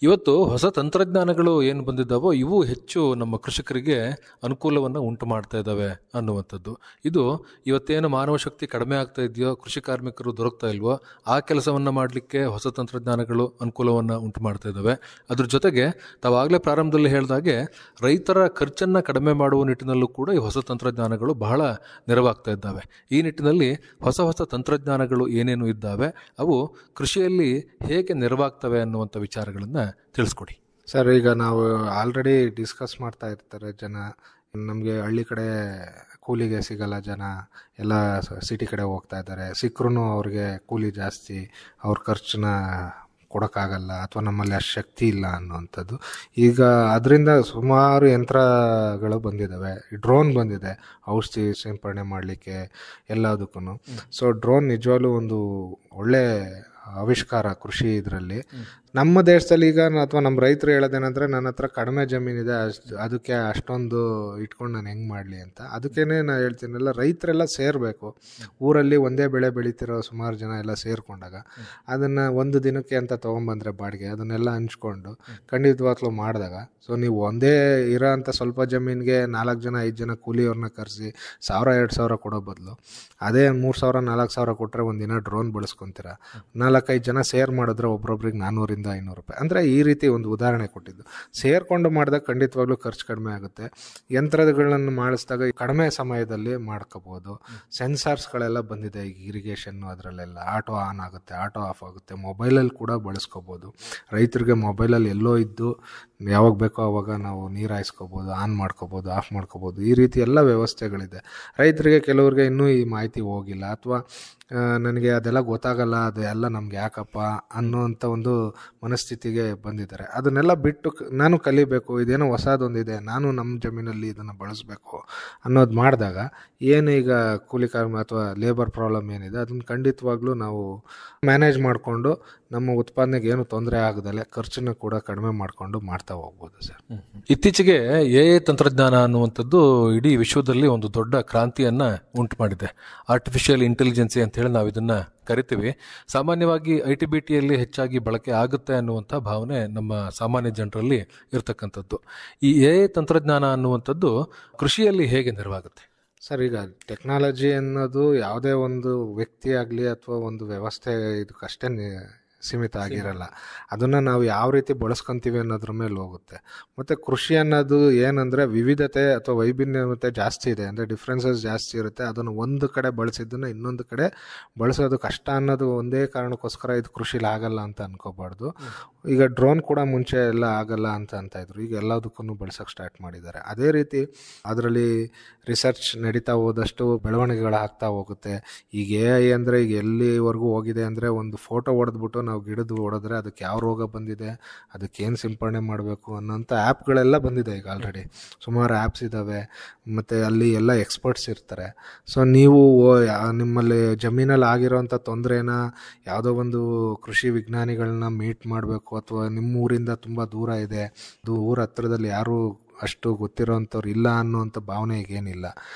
ಇವತ್ತು ಹೊಸ ತಂತ್ರಜ್ಞಾನಗಳು ಏನು ಬಂದಿದ್ದಾವೋ ಇವು ಹೆಚ್ಚು ನಮ್ಮ ಕೃಷಿಕರಿಗೆ ಅನುಕೂಲವನ್ನು ಉಂಟು ಮಾಡ್ತಾ ಇದ್ದಾವೆ ಅನ್ನುವಂಥದ್ದು. ಇದು ಇವತ್ತೇನು ಮಾನವ ಶಕ್ತಿ ಕಡಿಮೆ ಆಗ್ತಾ ಇದೆಯೋ, ಕೃಷಿ ಕಾರ್ಮಿಕರು ದೊರಕ್ತಾ ಇಲ್ವೋ, ಆ ಕೆಲಸವನ್ನು ಮಾಡಲಿಕ್ಕೆ ಹೊಸ ತಂತ್ರಜ್ಞಾನಗಳು ಅನುಕೂಲವನ್ನು ಉಂಟು ಮಾಡ್ತಾ ಇದ್ದಾವೆ. ಅದ್ರ ಜೊತೆಗೆ ತಾವಾಗಲೇ ಪ್ರಾರಂಭದಲ್ಲಿ ಹೇಳಿದಾಗೆ ರೈತರ ಖರ್ಚನ್ನು ಕಡಿಮೆ ಮಾಡುವ ನಿಟ್ಟಿನಲ್ಲೂ ಕೂಡ ಈ ಹೊಸ ತಂತ್ರಜ್ಞಾನಗಳು ಬಹಳ ನೆರವಾಗ್ತಾ ಇದ್ದಾವೆ. ಈ ನಿಟ್ಟಿನಲ್ಲಿ ಹೊಸ ಹೊಸ ತಂತ್ರಜ್ಞಾನಗಳು ಏನೇನು ಇದ್ದಾವೆ, ಅವು ಕೃಷಿಯಲ್ಲಿ ಹೇಗೆ ನೆರವಾಗ್ತವೆ ಅನ್ನುವಂಥ ವಿಚಾರಗಳನ್ನು ತಿಳಿಸ್ಕೊಡಿ ಸರ್. ಈಗ ನಾವು ಆಲ್ರೆಡಿ ಡಿಸ್ಕಸ್ ಮಾಡ್ತಾ ಇರ್ತಾರೆ ಜನ, ನಮಗೆ ಹಳ್ಳಿ ಕಡೆ ಕೂಲಿಗೆ ಸಿಗಲ್ಲ ಜನ, ಎಲ್ಲ ಸಿಟಿ ಕಡೆ ಹೋಗ್ತಾ ಇದ್ದಾರೆ. ಸಿಕ್ಕರೂ ಅವ್ರಿಗೆ ಕೂಲಿ ಜಾಸ್ತಿ, ಅವ್ರ ಖರ್ಚನ್ನ ಕೊಡೋಕ್ಕಾಗಲ್ಲ, ಅಥವಾ ನಮ್ಮಲ್ಲಿ ಅಷ್ಟು ಶಕ್ತಿ ಇಲ್ಲ ಅನ್ನುವಂಥದ್ದು. ಈಗ ಅದರಿಂದ ಸುಮಾರು ಯಂತ್ರಗಳು ಬಂದಿದ್ದಾವೆ. ಡ್ರೋನ್ ಬಂದಿದೆ ಔಷಧಿ ಸಿಂಪಡಣೆ ಮಾಡಲಿಕ್ಕೆ ಎಲ್ಲದಕ್ಕೂ. ಸೊ ಡ್ರೋನ್ ನಿಜವಾಗ್ಲೂ ಒಂದು ಒಳ್ಳೆ ಆವಿಷ್ಕಾರ ಕೃಷಿ ಇದರಲ್ಲಿ. ನಮ್ಮ ದೇಶದಲ್ಲಿ ಈಗ ಅಥವಾ ನಮ್ಮ ರೈತರು ಹೇಳೋದೇನಂದರೆ, ನನ್ನ ಹತ್ರ ಕಡಿಮೆ ಜಮೀನಿದೆ, ಅದಕ್ಕೆ ಅಷ್ಟೊಂದು ಇಟ್ಕೊಂಡು ನಾನು ಹೆಂಗೆ ಮಾಡಲಿ ಅಂತ. ಅದಕ್ಕೇನೆ ನಾನು ಹೇಳ್ತೀನಲ್ಲ, ರೈತರೆಲ್ಲ ಸೇರಬೇಕು. ಊರಲ್ಲಿ ಒಂದೇ ಬೆಳೆ ಬೆಳೀತಿರೋ ಸುಮಾರು ಜನ ಎಲ್ಲ ಸೇರಿಕೊಂಡಾಗ ಅದನ್ನು ಒಂದು ದಿನಕ್ಕೆ ಅಂತ ತೊಗೊಂಬಂದರೆ ಬಾಡಿಗೆ, ಅದನ್ನೆಲ್ಲ ಹಂಚ್ಕೊಂಡು ಖಂಡಿತವಾಗ್ಲೂ ಮಾಡಿದಾಗ, ಸೊ ನೀವು ಒಂದೇ ಇರೋ ಅಂಥ ಸ್ವಲ್ಪ ಜಮೀನಿಗೆ 4 ಜನ 5 ಜನ ಕೂಲಿಯವ್ರನ್ನ ಕರೆಸಿ 1000-2000 ಕೊಡೋ ಬದಲು ಅದೇ 3000-4000 ಕೊಟ್ಟರೆ ಒಂದಿನ ಡ್ರೋನ್ ಬಳಸ್ಕೊತೀರ. 4-5 ಜನ ಸೇರ್ ಮಾಡಿದ್ರೆ ಒಬ್ರೊಬ್ರಿಗೆ 400-500 ರೂಪಾಯಿ. ಅಂದರೆ ಈ ರೀತಿ ಒಂದು ಉದಾಹರಣೆ ಕೊಟ್ಟಿದ್ದು. ಸೇರಿಕೊಂಡು ಮಾಡಿದಾಗ ಖಂಡಿತವಾಗ್ಲೂ ಖರ್ಚು ಕಡಿಮೆ ಆಗುತ್ತೆ. ಯಂತ್ರಗಳನ್ನು ಮಾಡಿಸಿದಾಗ ಕಡಿಮೆ ಸಮಯದಲ್ಲಿ ಮಾಡ್ಕೋಬೋದು. ಸೆನ್ಸಾರ್ಸ್ಗಳೆಲ್ಲ ಬಂದಿದೆ ಈಗ ಇರಿಗೇಷನ್ನು, ಅದರಲ್ಲೆಲ್ಲ ಆಟೋ ಆನ್ ಆಗುತ್ತೆ, ಆಟೋ ಆಫ್ ಆಗುತ್ತೆ. ಮೊಬೈಲಲ್ಲಿ ಕೂಡ ಬಳಸ್ಕೋಬೋದು. ರೈತರಿಗೆ ಮೊಬೈಲಲ್ಲಿ ಎಲ್ಲೋ ಇದ್ದು ಯಾವಾಗ ಬೇಕೋ ಆವಾಗ ನಾವು ನೀರು ಹಾಯಿಸ್ಕೋಬೋದು, ಆನ್ ಮಾಡ್ಕೋಬೋದು, ಆಫ್ ಮಾಡ್ಕೋಬೋದು. ಈ ರೀತಿ ಎಲ್ಲ ವ್ಯವಸ್ಥೆಗಳಿದೆ. ರೈತರಿಗೆ ಕೆಲವ್ರಿಗೆ ಇನ್ನೂ ಈ ಮಾಹಿತಿ ಹೋಗಿಲ್ಲ, ಅಥವಾ ನನಗೆ ಅದೆಲ್ಲ ಗೊತ್ತಾಗಲ್ಲ, ಅದೆಲ್ಲ ನಮ್ಗೆ ಯಾಕಪ್ಪ ಅನ್ನೋವಂಥ ಒಂದು ಮನಸ್ಥಿತಿಗೆ ಬಂದಿದ್ದಾರೆ. ಅದನ್ನೆಲ್ಲ ಬಿಟ್ಟು ನಾನು ಕಲಿಬೇಕು, ಇದೇನೋ ಹೊಸದೊಂದಿದೆ, ನಾನು ನಮ್ಮ ಜಮೀನಲ್ಲಿ ಇದನ್ನು ಬಳಸಬೇಕು ಅನ್ನೋದು ಮಾಡಿದಾಗ ಏನು ಈಗ ಕೂಲಿ ಕಾರ್ಮಿಕ ಅಥವಾ ಲೇಬರ್ ಪ್ರಾಬ್ಲಮ್ ಏನಿದೆ ಅದನ್ನು ಖಂಡಿತವಾಗ್ಲೂ ನಾವು ಮ್ಯಾನೇಜ್ ಮಾಡಿಕೊಂಡು ನಮ್ಮ ಉತ್ಪಾದನೆಗೆ ಏನು ತೊಂದರೆ ಆಗದಲ್ಲೇ ಖರ್ಚನ್ನು ಕೂಡ ಕಡಿಮೆ ಮಾಡಿಕೊಂಡು ಮಾಡ್ತಾ ಹೋಗ್ಬೋದು ಸರ್. ಇತ್ತೀಚೆಗೆ AI ತಂತ್ರಜ್ಞಾನ ಅನ್ನುವಂಥದ್ದು ಇಡೀ ವಿಶ್ವದಲ್ಲಿ ಒಂದು ದೊಡ್ಡ ಕ್ರಾಂತಿಯನ್ನು ಉಂಟು ಮಾಡಿದೆ. ಆರ್ಟಿಫಿಷಿಯಲ್ ಇಂಟೆಲಿಜೆನ್ಸಿ ಅಂತ ಹೇಳಿ ನಾವು ಇದನ್ನು ಕರಿತೀವಿ. ಸಾಮಾನ್ಯವಾಗಿ ITBTಯಲ್ಲಿ ಹೆಚ್ಚಾಗಿ ಬಳಕೆ ಆಗುತ್ತೆ ಅನ್ನುವಂಥ ಭಾವನೆ ನಮ್ಮ ಸಾಮಾನ್ಯ ಜನರಲ್ಲಿ ಇರತಕ್ಕಂಥದ್ದು. ಈ AI ತಂತ್ರಜ್ಞಾನ ಅನ್ನುವಂಥದ್ದು ಕೃಷಿಯಲ್ಲಿ ಹೇಗೆ ನೆರವಾಗುತ್ತೆ ಸರ್? ಈಗ ಟೆಕ್ನಾಲಜಿ ಅನ್ನೋದು ಯಾವುದೇ ಒಂದು ವ್ಯಕ್ತಿ ಆಗಲಿ ಅಥವಾ ಒಂದು ವ್ಯವಸ್ಥೆ ಇದಕ್ಕಷ್ಟೇ ಸೀಮಿತ ಆಗಿರಲ್ಲ. ಅದನ್ನು ನಾವು ಯಾವ ರೀತಿ ಬಳಸ್ಕೊತೀವಿ ಅನ್ನೋದ್ರ ಮೇಲೆ ಹೋಗುತ್ತೆ. ಮತ್ತು ಕೃಷಿ ಅನ್ನೋದು ಏನಂದರೆ ವಿವಿಧತೆ ಅಥವಾ ವೈಭಿನ್ಯತೆ ಜಾಸ್ತಿ ಇದೆ, ಅಂದರೆ ಡಿಫ್ರೆನ್ಸಸ್ ಜಾಸ್ತಿ ಇರುತ್ತೆ. ಅದನ್ನು ಒಂದು ಕಡೆ ಬಳಸಿದ್ದನ್ನು ಇನ್ನೊಂದು ಕಡೆ ಬಳಸೋದು ಕಷ್ಟ ಅನ್ನೋದು ಒಂದೇ ಕಾರಣಕ್ಕೋಸ್ಕರ ಇದು ಕೃಷಿಲಿ ಆಗಲ್ಲ ಅಂತ ಅನ್ಕೋಬಾರ್ದು. ಈಗ ಡ್ರೋನ್ ಕೂಡ ಮುಂಚೆ ಎಲ್ಲ ಆಗಲ್ಲ ಅಂತ ಇದ್ರು, ಈಗ ಎಲ್ಲದಕ್ಕೂ ಬಳಸೋಕೆ ಸ್ಟಾರ್ಟ್ ಮಾಡಿದ್ದಾರೆ. ಅದೇ ರೀತಿ ಅದರಲ್ಲಿ ರಿಸರ್ಚ್ ನಡೀತಾ ಹೋದಷ್ಟು ಬೆಳವಣಿಗೆಗಳಾಗ್ತಾ ಹೋಗುತ್ತೆ. ಈಗ AI ಅಂದರೆ ಈಗ ಎಲ್ಲಿವರೆಗೂ ಹೋಗಿದೆ ಅಂದರೆ, ಒಂದು ಫೋಟೋ ಹೊಡೆದ್ಬಿಟ್ಟು ನಾವು ಗಿಡದ ಹೊಡೆದ್ರೆ ಅದಕ್ಕೆ ಯಾವ ರೋಗ ಬಂದಿದೆ, ಅದಕ್ಕೆ ಏನು ಸಿಂಪಡಣೆ ಮಾಡಬೇಕು ಅನ್ನೋಂಥ ಆ್ಯಪ್ಗಳೆಲ್ಲ ಬಂದಿದೆ ಈಗ ಆಲ್ರೆಡಿ. ಸುಮಾರು ಆ್ಯಪ್ಸ್ ಇದ್ದಾವೆ, ಮತ್ತು ಅಲ್ಲಿ ಎಲ್ಲ ಎಕ್ಸ್ಪರ್ಟ್ಸ್ ಇರ್ತಾರೆ. ಸೊ ನೀವು ನಿಮ್ಮಲ್ಲಿ ಜಮೀನಲ್ಲಿ ಆಗಿರೋಂಥ ತೊಂದರೆನ ಯಾವುದೋ ಒಂದು ಕೃಷಿ ವಿಜ್ಞಾನಿಗಳನ್ನ ಮೀಟ್ ಮಾಡಬೇಕು, ಅಥವಾ ನಿಮ್ಮ ಊರಿಂದ ತುಂಬ ದೂರ ಇದೆ, ಅದು ಊರ ಹತ್ರದಲ್ಲಿ ಯಾರು ಅಷ್ಟು ಗೊತ್ತಿರೋವಂಥವ್ರು ಇಲ್ಲ ಅನ್ನೋವಂಥ ಭಾವನೆ ಈಗೇನಿಲ್ಲ.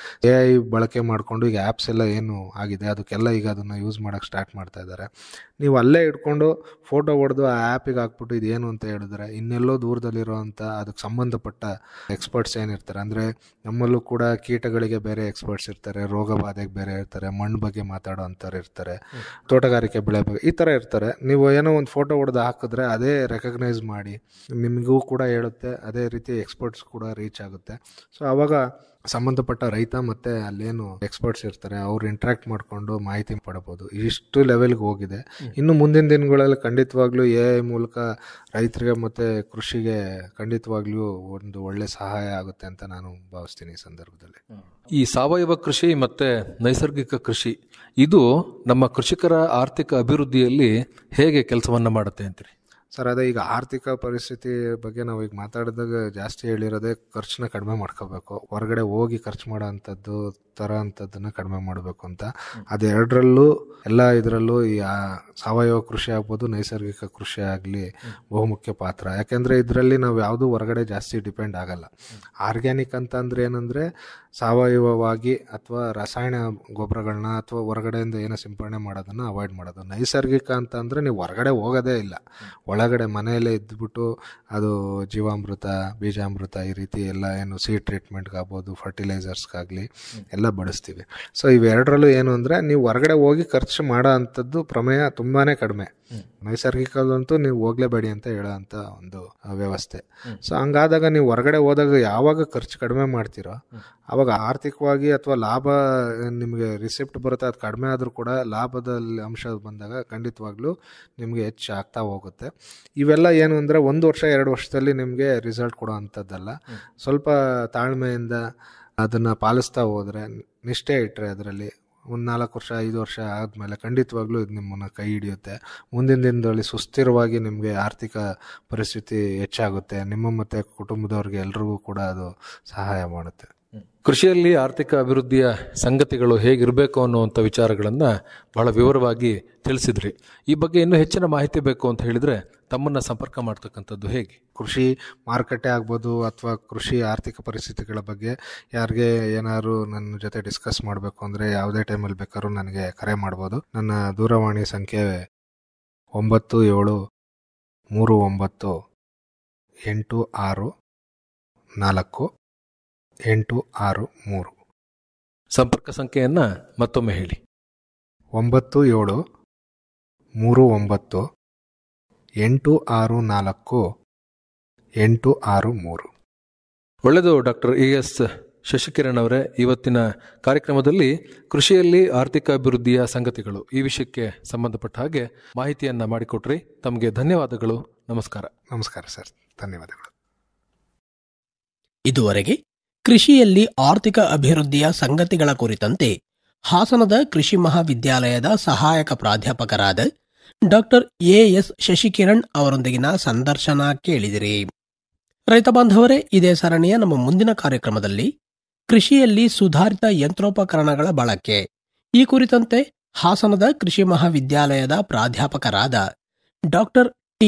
AI ಬಳಕೆ ಮಾಡಿಕೊಂಡು ಈಗ ಆ್ಯಪ್ಸ್ ಎಲ್ಲ ಏನು ಆಗಿದೆ ಅದಕ್ಕೆಲ್ಲ ಈಗ ಅದನ್ನು ಯೂಸ್ ಮಾಡೋಕ್ಕೆ ಸ್ಟಾರ್ಟ್ ಮಾಡ್ತಾ ಇದ್ದಾರೆ. ನೀವು ಅಲ್ಲೇ ಇಟ್ಕೊಂಡು ಫೋಟೋ ಹೊಡೆದು ಆ ಆ್ಯಪಿಗೆ ಹಾಕ್ಬಿಟ್ಟು ಇದೇನು ಅಂತ ಹೇಳಿದ್ರೆ ಇನ್ನೆಲ್ಲೋ ದೂರದಲ್ಲಿರೋವಂಥ ಅದಕ್ಕೆ ಸಂಬಂಧಪಟ್ಟ ಎಕ್ಸ್ಪರ್ಟ್ಸ್ ಏನಿರ್ತಾರೆ, ಅಂದರೆ ನಮ್ಮಲ್ಲೂ ಕೂಡ ಕೀಟಗಳಿಗೆ ಬೇರೆ ಎಕ್ಸ್ಪರ್ಟ್ಸ್ ಇರ್ತಾರೆ, ರೋಗ ಬಾಧೆಗೆ ಬೇರೆ ಇರ್ತಾರೆ, ಮಣ್ಣು ಬಗ್ಗೆ ಮಾತಾಡೋ ಅಂಥವ್ರು ಇರ್ತಾರೆ, ತೋಟಗಾರಿಕೆ ಬೆಳೆ ಬಗ್ಗೆ ಈ ಥರ ಇರ್ತಾರೆ. ನೀವು ಏನೋ ಒಂದು ಫೋಟೋ ಹೊಡೆದು ಹಾಕಿದ್ರೆ ಅದೇ ರೆಕಗ್ನೈಸ್ ಮಾಡಿ ನಿಮಗೂ ಕೂಡ ಹೇಳುತ್ತೆ, ಅದೇ ರೀತಿ ಎಕ್ಸ್ಪರ್ಟ್ಸ್ ಕೂಡ ರೀಚ್ ಆಗುತ್ತೆ. ಸೊ ಆವಾಗ ಸಂಬಂಧಪಟ್ಟ ರೈತ ಮತ್ತು ಅಲ್ಲೇನು ಎಕ್ಸ್ಪರ್ಟ್ಸ್ ಇರ್ತಾರೆ ಅವ್ರು ಇಂಟ್ರ್ಯಾಕ್ಟ್ ಮಾಡಿಕೊಂಡು ಮಾಹಿತಿ ಪಡ್ಬೋದು. ಇಷ್ಟು ಲೆವೆಲ್ಗೆ ಹೋಗಿದೆ. ಇನ್ನು ಮುಂದಿನ ದಿನಗಳಲ್ಲಿ ಖಂಡಿತವಾಗ್ಲೂ AI ಮೂಲಕ ರೈತರಿಗೆ ಮತ್ತು ಕೃಷಿಗೆ ಖಂಡಿತವಾಗ್ಲೂ ಒಂದು ಒಳ್ಳೆ ಸಹಾಯ ಆಗುತ್ತೆ ಅಂತ ನಾನು ಭಾವಿಸ್ತೀನಿ ಈ ಸಂದರ್ಭದಲ್ಲಿ. ಈ ಸಾವಯವ ಕೃಷಿ ಮತ್ತು ನೈಸರ್ಗಿಕ ಕೃಷಿ ಇದು ನಮ್ಮ ಕೃಷಿಕರ ಆರ್ಥಿಕ ಅಭಿವೃದ್ಧಿಯಲ್ಲಿ ಹೇಗೆ ಕೆಲಸವನ್ನು ಮಾಡುತ್ತೆ ಅಂತೀರಿ? ಸರ್, ಅದೇ ಈಗ ಆರ್ಥಿಕ ಪರಿಸ್ಥಿತಿ ಬಗ್ಗೆ ನಾವು ಈಗ ಮಾತಾಡಿದಾಗ ಜಾಸ್ತಿ ಹೇಳಿರೋದೇ ಖರ್ಚನ್ನ ಕಡಿಮೆ ಮಾಡ್ಕೋಬೇಕು, ಹೊರಗಡೆ ಹೋಗಿ ಖರ್ಚು ಮಾಡೋ ಅಂಥದ್ದು ಅಂಥದ್ದನ್ನು ಕಡಿಮೆ ಮಾಡಬೇಕು ಅಂತ. ಅದೆರಡರಲ್ಲೂ ಎಲ್ಲ ಇದರಲ್ಲೂ ಈ ಸಾವಯವ ಕೃಷಿ ಆಗ್ಬೋದು, ನೈಸರ್ಗಿಕ ಕೃಷಿ ಆಗಲಿ ಬಹುಮುಖ್ಯ ಪಾತ್ರ. ಯಾಕೆಂದರೆ ಇದರಲ್ಲಿ ನಾವು ಯಾವುದೂ ಹೊರಗಡೆ ಜಾಸ್ತಿ ಡಿಪೆಂಡ್ ಆಗಲ್ಲ. ಆರ್ಗ್ಯಾನಿಕ್ ಅಂತ ಅಂದರೆ ಏನಂದರೆ ಸಾವಯವವಾಗಿ ಅಥವಾ ರಾಸಾಯನ ಗೊಬ್ಬರಗಳನ್ನ ಅಥವಾ ಹೊರಗಡೆಯಿಂದ ಏನೋ ಸಿಂಪಡಣೆ ಮಾಡೋದನ್ನು ಅವಾಯ್ಡ್ ಮಾಡೋದು. ನೈಸರ್ಗಿಕ ಅಂತ ಅಂದರೆ ನೀವು ಹೊರಗಡೆ ಹೋಗೋದೇ ಇಲ್ಲ, ಒಳಗಡೆ ಮನೆಯಲ್ಲೇ ಇದ್ಬಿಟ್ಟು ಅದು ಜೀವಾಮೃತ, ಬೀಜಾಮೃತ ಈ ರೀತಿ ಎಲ್ಲ ಏನು ಸೀಡ್ ಟ್ರೀಟ್ಮೆಂಟ್ಗಾಗ್ಬೋದು, ಫರ್ಟಿಲೈಸರ್ಸ್ಗಾಗಲಿ ಎಲ್ಲ ಬಳಸ್ತೀವಿ. ಸೊ ಇವೆರಡರಲ್ಲೂ ಏನು ಅಂದರೆ ನೀವು ಹೊರಗಡೆ ಹೋಗಿ ಖರ್ಚು ಮಾಡೋ ಅಂಥದ್ದು ಪ್ರಮೇಯ ತುಂಬಾ ಕಡಿಮೆ. ನೈಸರ್ಗಿಕದಂತೂ ನೀವು ಹೋಗ್ಲೇಬೇಡಿ ಅಂತ ಹೇಳೋ ಅಂಥ ಒಂದು ವ್ಯವಸ್ಥೆ. ಸೊ ಹಂಗಾದಾಗ ನೀವು ಹೊರಗಡೆ ಹೋದಾಗ ಯಾವಾಗ ಖರ್ಚು ಕಡಿಮೆ ಮಾಡ್ತೀರೋ ಆವಾಗ ಆರ್ಥಿಕವಾಗಿ ಅಥವಾ ಲಾಭ ನಿಮಗೆ ರಿಸಿಪ್ಟ್ ಬರುತ್ತೆ, ಅದು ಕಡಿಮೆ ಆದರೂ ಕೂಡ ಲಾಭದಲ್ಲಿ ಅಂಶ ಬಂದಾಗ ಖಂಡಿತವಾಗ್ಲೂ ನಿಮಗೆ ಹೆಚ್ಚು ಆಗ್ತಾ ಹೋಗುತ್ತೆ. ಇವೆಲ್ಲ ಏನು ಅಂದರೆ 1 ವರ್ಷ 2 ವರ್ಷದಲ್ಲಿ ನಿಮಗೆ ರಿಸಲ್ಟ್ ಕೊಡೋ ಅಂಥದ್ದಲ್ಲ. ಸ್ವಲ್ಪ ತಾಳ್ಮೆಯಿಂದ ಅದನ್ನು ಪಾಲಿಸ್ತಾ ಹೋದರೆ, ನಿಷ್ಠೆ ಇಟ್ಟರೆ ಅದರಲ್ಲಿ ಒಂದು 4 ವರ್ಷ 5 ವರ್ಷ ಆದಮೇಲೆ ಖಂಡಿತವಾಗ್ಲೂ ಇದು ನಿಮ್ಮನ್ನು ಕೈ ಹಿಡಿಯುತ್ತೆ. ಮುಂದಿನ ದಿನದಲ್ಲಿ ಸುಸ್ಥಿರವಾಗಿ ನಿಮಗೆ ಆರ್ಥಿಕ ಪರಿಸ್ಥಿತಿ ಹೆಚ್ಚಾಗುತ್ತೆ, ನಿಮ್ಮ ಮತ್ತು ಕುಟುಂಬದವ್ರಿಗೆ ಎಲ್ರಿಗೂ ಕೂಡ ಅದು ಸಹಾಯ ಮಾಡುತ್ತೆ. ಕೃಷಿಯಲ್ಲಿ ಆರ್ಥಿಕ ಅಭಿವೃದ್ಧಿಯ ಸಂಗತಿಗಳು ಹೇಗಿರಬೇಕು ಅನ್ನುವಂಥ ವಿಚಾರಗಳನ್ನು ಬಹಳ ವಿವರವಾಗಿ ತಿಳಿಸಿದ್ರಿ. ಈ ಬಗ್ಗೆ ಇನ್ನೂ ಹೆಚ್ಚಿನ ಮಾಹಿತಿ ಬೇಕು ಅಂತ ಹೇಳಿದರೆ ತಮ್ಮನ್ನು ಸಂಪರ್ಕ ಮಾಡ್ತಕ್ಕಂಥದ್ದು ಹೇಗೆ? ಕೃಷಿ ಮಾರುಕಟ್ಟೆ ಆಗ್ಬೋದು ಅಥವಾ ಕೃಷಿ ಆರ್ಥಿಕ ಪರಿಸ್ಥಿತಿಗಳ ಬಗ್ಗೆ ಯಾರಿಗೆ ಏನಾದ್ರು ನನ್ನ ಜೊತೆ ಡಿಸ್ಕಸ್ ಮಾಡಬೇಕು ಅಂದರೆ ಯಾವುದೇ ಟೈಮಲ್ಲಿ ಬೇಕಾದ್ರೂ ನನಗೆ ಕರೆ ಮಾಡ್ಬೋದು. ನನ್ನ ದೂರವಾಣಿ ಸಂಖ್ಯೆ 9739644863. ಸಂಪರ್ಕ ಸಂಖ್ಯೆಯನ್ನು ಮತ್ತೊಮ್ಮೆ ಹೇಳಿ. 9739644863. ಒಳ್ಳೆಯದು. ಡಾಕ್ಟರ್ ES ಶಶಿಕಿರಣ್ ಅವರೇ, ಇವತ್ತಿನ ಕಾರ್ಯಕ್ರಮದಲ್ಲಿ ಕೃಷಿಯಲ್ಲಿ ಆರ್ಥಿಕ ಅಭಿವೃದ್ಧಿಯ ಸಂಗತಿಗಳು ಈ ವಿಷಯಕ್ಕೆ ಸಂಬಂಧಪಟ್ಟ ಹಾಗೆ ಮಾಹಿತಿಯನ್ನು ಮಾಡಿಕೊಟ್ರಿ. ತಮಗೆ ಧನ್ಯವಾದಗಳು. ನಮಸ್ಕಾರ. ನಮಸ್ಕಾರ ಸರ್, ಧನ್ಯವಾದಗಳು. ಇದುವರೆಗೆ ಕೃಷಿಯಲ್ಲಿ ಆರ್ಥಿಕ ಅಭಿವೃದ್ಧಿಯ ಸಂಗತಿಗಳ ಕುರಿತಂತೆ ಹಾಸನದ ಕೃಷಿ ಮಹಾವಿದ್ಯಾಲಯದ ಸಹಾಯಕ ಪ್ರಾಧ್ಯಾಪಕರಾದ ಡಾಕ್ಟರ್ ES ಶಶಿಕಿರಣ್ ಅವರೊಂದಿಗಿನ ಸಂದರ್ಶನ ಕೇಳಿದಿರಿ. ರೈತ ಬಾಂಧವರೇ, ಇದೇ ಸರಣಿಯ ನಮ್ಮ ಮುಂದಿನ ಕಾರ್ಯಕ್ರಮದಲ್ಲಿ ಕೃಷಿಯಲ್ಲಿ ಸುಧಾರಿತ ಯಂತ್ರೋಪಕರಣಗಳ ಬಳಕೆ ಈ ಕುರಿತಂತೆ ಹಾಸನದ ಕೃಷಿ ಮಹಾವಿದ್ಯಾಲಯದ ಪ್ರಾಧ್ಯಾಪಕರಾದ ಡಾಕ್ಟರ್ T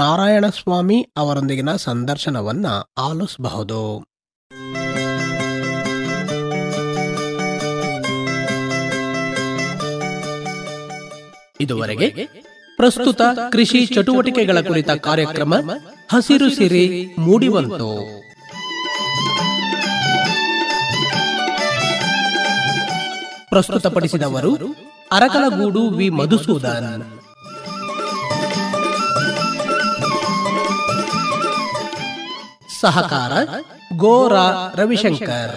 ನಾರಾಯಣಸ್ವಾಮಿ ಅವರೊಂದಿಗಿನ ಸಂದರ್ಶನವನ್ನ ಆಲಿಸಬಹುದು. ಇದುವರೆಗೆ ಪ್ರಸ್ತುತ ಕೃಷಿ ಚಟುವಟಿಕೆಗಳ ಕುರಿತ ಕಾರ್ಯಕ್ರಮ ಹಸಿರು ಸಿರಿ ಮೂಡಿಬಂತು. ಪ್ರಸ್ತುತಪಡಿಸಿದವರು ಅರಕಲಗೂಡು ವಿ ಮಧುಸೂದನ್. ಸಹಕಾರ ಗೋರಾ ರವಿಶಂಕರ್.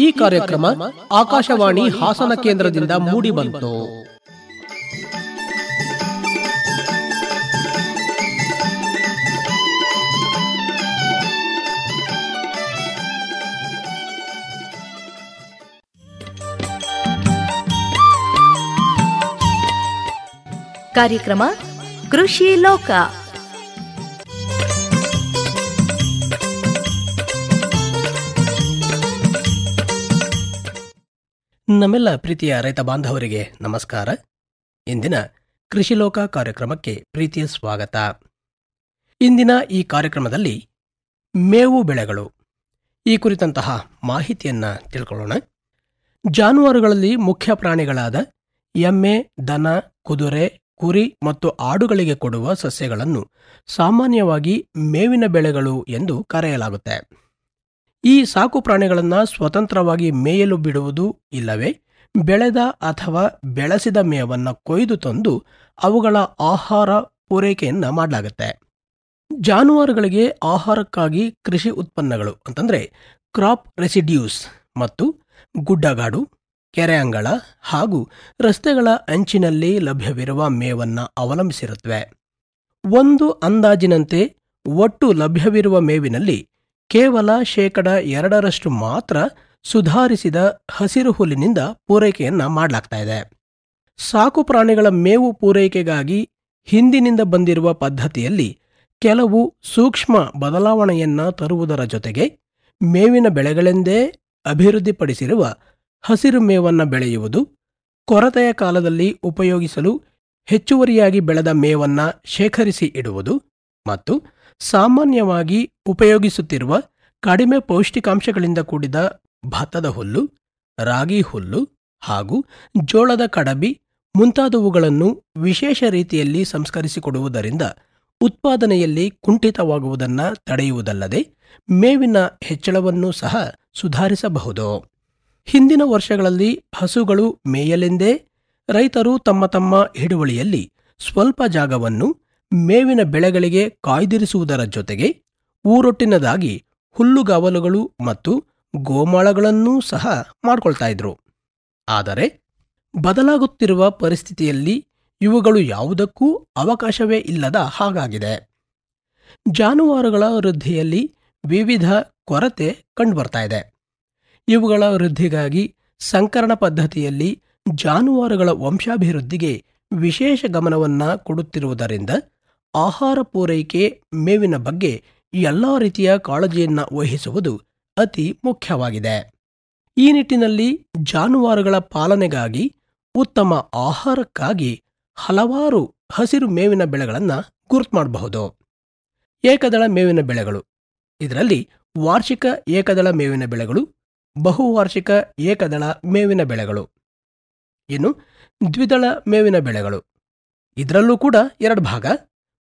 ಈ ಕಾರ್ಯಕ್ರಮ ಆಕಾಶವಾಣಿ ಹಾಸನ ಕೇಂದ್ರದಿಂದ ಮೂಡಿಬಂತು. ಕಾರ್ಯಕ್ರಮ ಕೃಷಿ ಲೋಕ. ನಮ್ಮೆಲ್ಲ ಪ್ರೀತಿಯ ರೈತ ಬಾಂಧವರಿಗೆ ನಮಸ್ಕಾರ. ಇಂದಿನ ಕೃಷಿ ಲೋಕ ಕಾರ್ಯಕ್ರಮಕ್ಕೆ ಪ್ರೀತಿಯ ಸ್ವಾಗತ. ಇಂದಿನ ಈ ಕಾರ್ಯಕ್ರಮದಲ್ಲಿ ಮೇವು ಬೆಳೆಗಳು ಈ ಕುರಿತಂತಹ ಮಾಹಿತಿಯನ್ನು ತಿಳ್ಕೊಳ್ಳೋಣ. ಜಾನುವಾರುಗಳಲ್ಲಿ ಮುಖ್ಯ ಪ್ರಾಣಿಗಳಾದ ಎಮ್ಮೆ, ದನ, ಕುದುರೆ, ಕುರಿ ಮತ್ತು ಆಡುಗಳಿಗೆ ಕೊಡುವ ಸಸ್ಯಗಳನ್ನು ಸಾಮಾನ್ಯವಾಗಿ ಮೇವಿನ ಬೆಳೆಗಳು ಎಂದು ಕರೆಯಲಾಗುತ್ತೆ. ಈ ಸಾಕು ಪ್ರಾಣಿಗಳನ್ನು ಸ್ವತಂತ್ರವಾಗಿ ಮೇಯಲು ಬಿಡುವುದು ಇಲ್ಲವೇ ಬೆಳೆದ ಅಥವಾ ಬೆಳೆಸಿದ ಮೇವನ್ನು ಕೊಯ್ದು ತಂದು ಅವುಗಳ ಆಹಾರ ಪೂರೈಕೆಯನ್ನು ಮಾಡಲಾಗುತ್ತೆ. ಜಾನುವಾರುಗಳಿಗೆ ಆಹಾರಕ್ಕಾಗಿ ಕೃಷಿ ಉತ್ಪನ್ನಗಳು ಅಂತಂದರೆ ಕ್ರಾಪ್ ರೆಸಿಡ್ಯೂಸ್ ಮತ್ತು ಗುಡ್ಡಗಾಡು, ಕೆರೆ ಅಂಗಳ ಹಾಗೂ ರಸ್ತೆಗಳ ಅಂಚಿನಲ್ಲಿ ಲಭ್ಯವಿರುವ ಮೇವನ್ನು ಅವಲಂಬಿಸಿರುತ್ತವೆ. ಒಂದು ಅಂದಾಜಿನಂತೆ ಒಟ್ಟು ಲಭ್ಯವಿರುವ ಮೇವಿನಲ್ಲಿ ಕೇವಲ 2% ಮಾತ್ರ ಸುಧಾರಿಸಿದ ಹಸಿರು ಹುಲ್ಲಿನಿಂದ ಪೂರೈಕೆಯನ್ನ ಮಾಡಲಾಗ್ತಾ ಇದೆ. ಸಾಕು ಪ್ರಾಣಿಗಳ ಮೇವು ಪೂರೈಕೆಗಾಗಿ ಹಿಂದಿನಿಂದ ಬಂದಿರುವ ಪದ್ಧತಿಯಲ್ಲಿ ಕೆಲವು ಸೂಕ್ಷ್ಮ ಬದಲಾವಣೆಯನ್ನ ತರುವುದರ ಜೊತೆಗೆ ಮೇವಿನ ಬೆಳೆಗಳೆಂದೇ ಅಭಿವೃದ್ಧಿಪಡಿಸಿರುವ ಹಸಿರು ಮೇವನ್ನು ಬೆಳೆಯುವುದು, ಕೊರತೆಯ ಕಾಲದಲ್ಲಿ ಉಪಯೋಗಿಸಲು ಹೆಚ್ಚುವರಿಯಾಗಿ ಬೆಳೆದ ಮೇವನ್ನ ಶೇಖರಿಸಿ ಇಡುವುದು ಮತ್ತು ಸಾಮಾನ್ಯವಾಗಿ ಉಪಯೋಗಿಸುತ್ತಿರುವ ಕಡಿಮೆ ಪೌಷ್ಟಿಕಾಂಶಗಳಿಂದ ಕೂಡಿದ ಭತ್ತದ ಹುಲ್ಲು, ರಾಗಿ ಹುಲ್ಲು ಹಾಗೂ ಜೋಳದ ಕಡಬಿ ಮುಂತಾದವುಗಳನ್ನು ವಿಶೇಷ ರೀತಿಯಲ್ಲಿ ಸಂಸ್ಕರಿಸಿಕೊಡುವುದರಿಂದ ಉತ್ಪಾದನೆಯಲ್ಲಿ ಕುಂಠಿತವಾಗುವುದನ್ನು ತಡೆಯುವುದಲ್ಲದೆ ಮೇವಿನ ಹೆಚ್ಚಳವನ್ನು ಸಹ ಸುಧಾರಿಸಬಹುದು. ಹಿಂದಿನ ವರ್ಷಗಳಲ್ಲಿ ಹಸುಗಳು ಮೇಯಲೆಂದೇ ರೈತರು ತಮ್ಮ ತಮ್ಮ ಹಿಡುವಳಿಯಲ್ಲಿ ಸ್ವಲ್ಪ ಜಾಗವನ್ನು ಮೇವಿನ ಬೆಳೆಗಳಿಗೆ ಕಾಯ್ದಿರಿಸುವುದರ ಜೊತೆಗೆ ಊರೊಟ್ಟಿನದಾಗಿ ಹುಲ್ಲುಗಾವಲುಗಳು ಮತ್ತು ಗೋಮಾಳಗಳನ್ನೂ ಸಹ ಮಾಡ್ಕೊಳ್ತಾ ಇದ್ರು. ಆದರೆ ಬದಲಾಗುತ್ತಿರುವ ಪರಿಸ್ಥಿತಿಯಲ್ಲಿ ಇವುಗಳು ಯಾವುದಕ್ಕೂ ಅವಕಾಶವೇ ಇಲ್ಲದ ಹಾಗಾಗಿದೆ. ಜಾನುವಾರುಗಳ ವೃದ್ಧಿಯಲ್ಲಿ ವಿವಿಧ ಕೊರತೆ ಕಂಡುಬರ್ತಾ ಇದೆ. ಇವುಗಳ ವೃದ್ಧಿಗಾಗಿ ಸಂಕರಣ ಪದ್ಧತಿಯಲ್ಲಿ ಜಾನುವಾರುಗಳ ವಂಶಾಭಿವೃದ್ಧಿಗೆ ವಿಶೇಷ ಗಮನವನ್ನ ಕೊಡುತ್ತಿರುವುದರಿಂದ ಆಹಾರ ಪೂರೈಕೆ, ಮೇವಿನ ಬಗ್ಗೆ ಎಲ್ಲ ರೀತಿಯ ಕಾಳಜಿಯನ್ನು ವಹಿಸುವುದು ಅತಿ ಮುಖ್ಯವಾಗಿದೆ. ಈ ನಿಟ್ಟಿನಲ್ಲಿ ಜಾನುವಾರುಗಳ ಪಾಲನೆಗಾಗಿ, ಉತ್ತಮ ಆಹಾರಕ್ಕಾಗಿ ಹಲವಾರು ಹಸಿರು ಮೇವಿನ ಬೆಳೆಗಳನ್ನು ಗುರುತು ಮಾಡಬಹುದು. ಏಕದಳ ಮೇವಿನ ಬೆಳೆಗಳು, ಇದರಲ್ಲಿ ವಾರ್ಷಿಕ ಏಕದಳ ಮೇವಿನ ಬೆಳೆಗಳು, ಬಹುವಾರ್ಷಿಕ ಏಕದಳ ಮೇವಿನ ಬೆಳೆಗಳು, ಇನ್ನು ದ್ವಿದಳ ಮೇವಿನ ಬೆಳೆಗಳು. ಇದರಲ್ಲೂ ಕೂಡ 2 ಭಾಗ: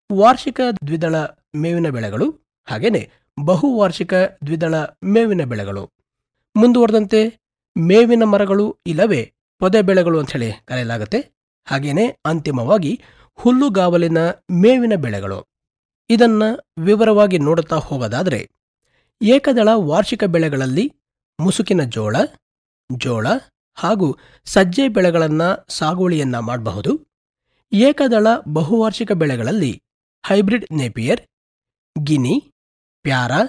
ವಾರ್ಷಿಕ ದ್ವಿದಳ ಮೇವಿನ ಬೆಳೆಗಳು ಹಾಗೇನೆ ಬಹುವಾರ್ಷಿಕ ದ್ವಿದಳ ಮೇವಿನ ಬೆಳೆಗಳು. ಮುಂದುವರೆದಂತೆ ಮೇವಿನ ಮರಗಳು ಇಲ್ಲವೇ ಪೊದೆ ಬೆಳೆಗಳು ಅಂತ ಹೇಳಿ ಕರೆಯಲಾಗುತ್ತೆ. ಹಾಗೇನೆ ಅಂತಿಮವಾಗಿ ಹುಲ್ಲುಗಾವಲಿನ ಮೇವಿನ ಬೆಳೆಗಳು. ಇದನ್ನ ವಿವರವಾಗಿ ನೋಡುತ್ತಾ ಹೋಗೋದಾದರೆ, ಏಕದಳ ವಾರ್ಷಿಕ ಬೆಳೆಗಳಲ್ಲಿ ಮುಸುಕಿನ ಜೋಳ ಹಾಗೂ ಸಜ್ಜೆ ಬೆಳೆಗಳನ್ನು ಸಾಗುವಳಿಯನ್ನ ಮಾಡಬಹುದು. ಏಕದಳ ಬಹುವಾರ್ಷಿಕ ಬೆಳೆಗಳಲ್ಲಿ ಹೈಬ್ರಿಡ್ ನೇಪಿಯರ್, ಗಿನಿ, ಪ್ಯಾರಾ,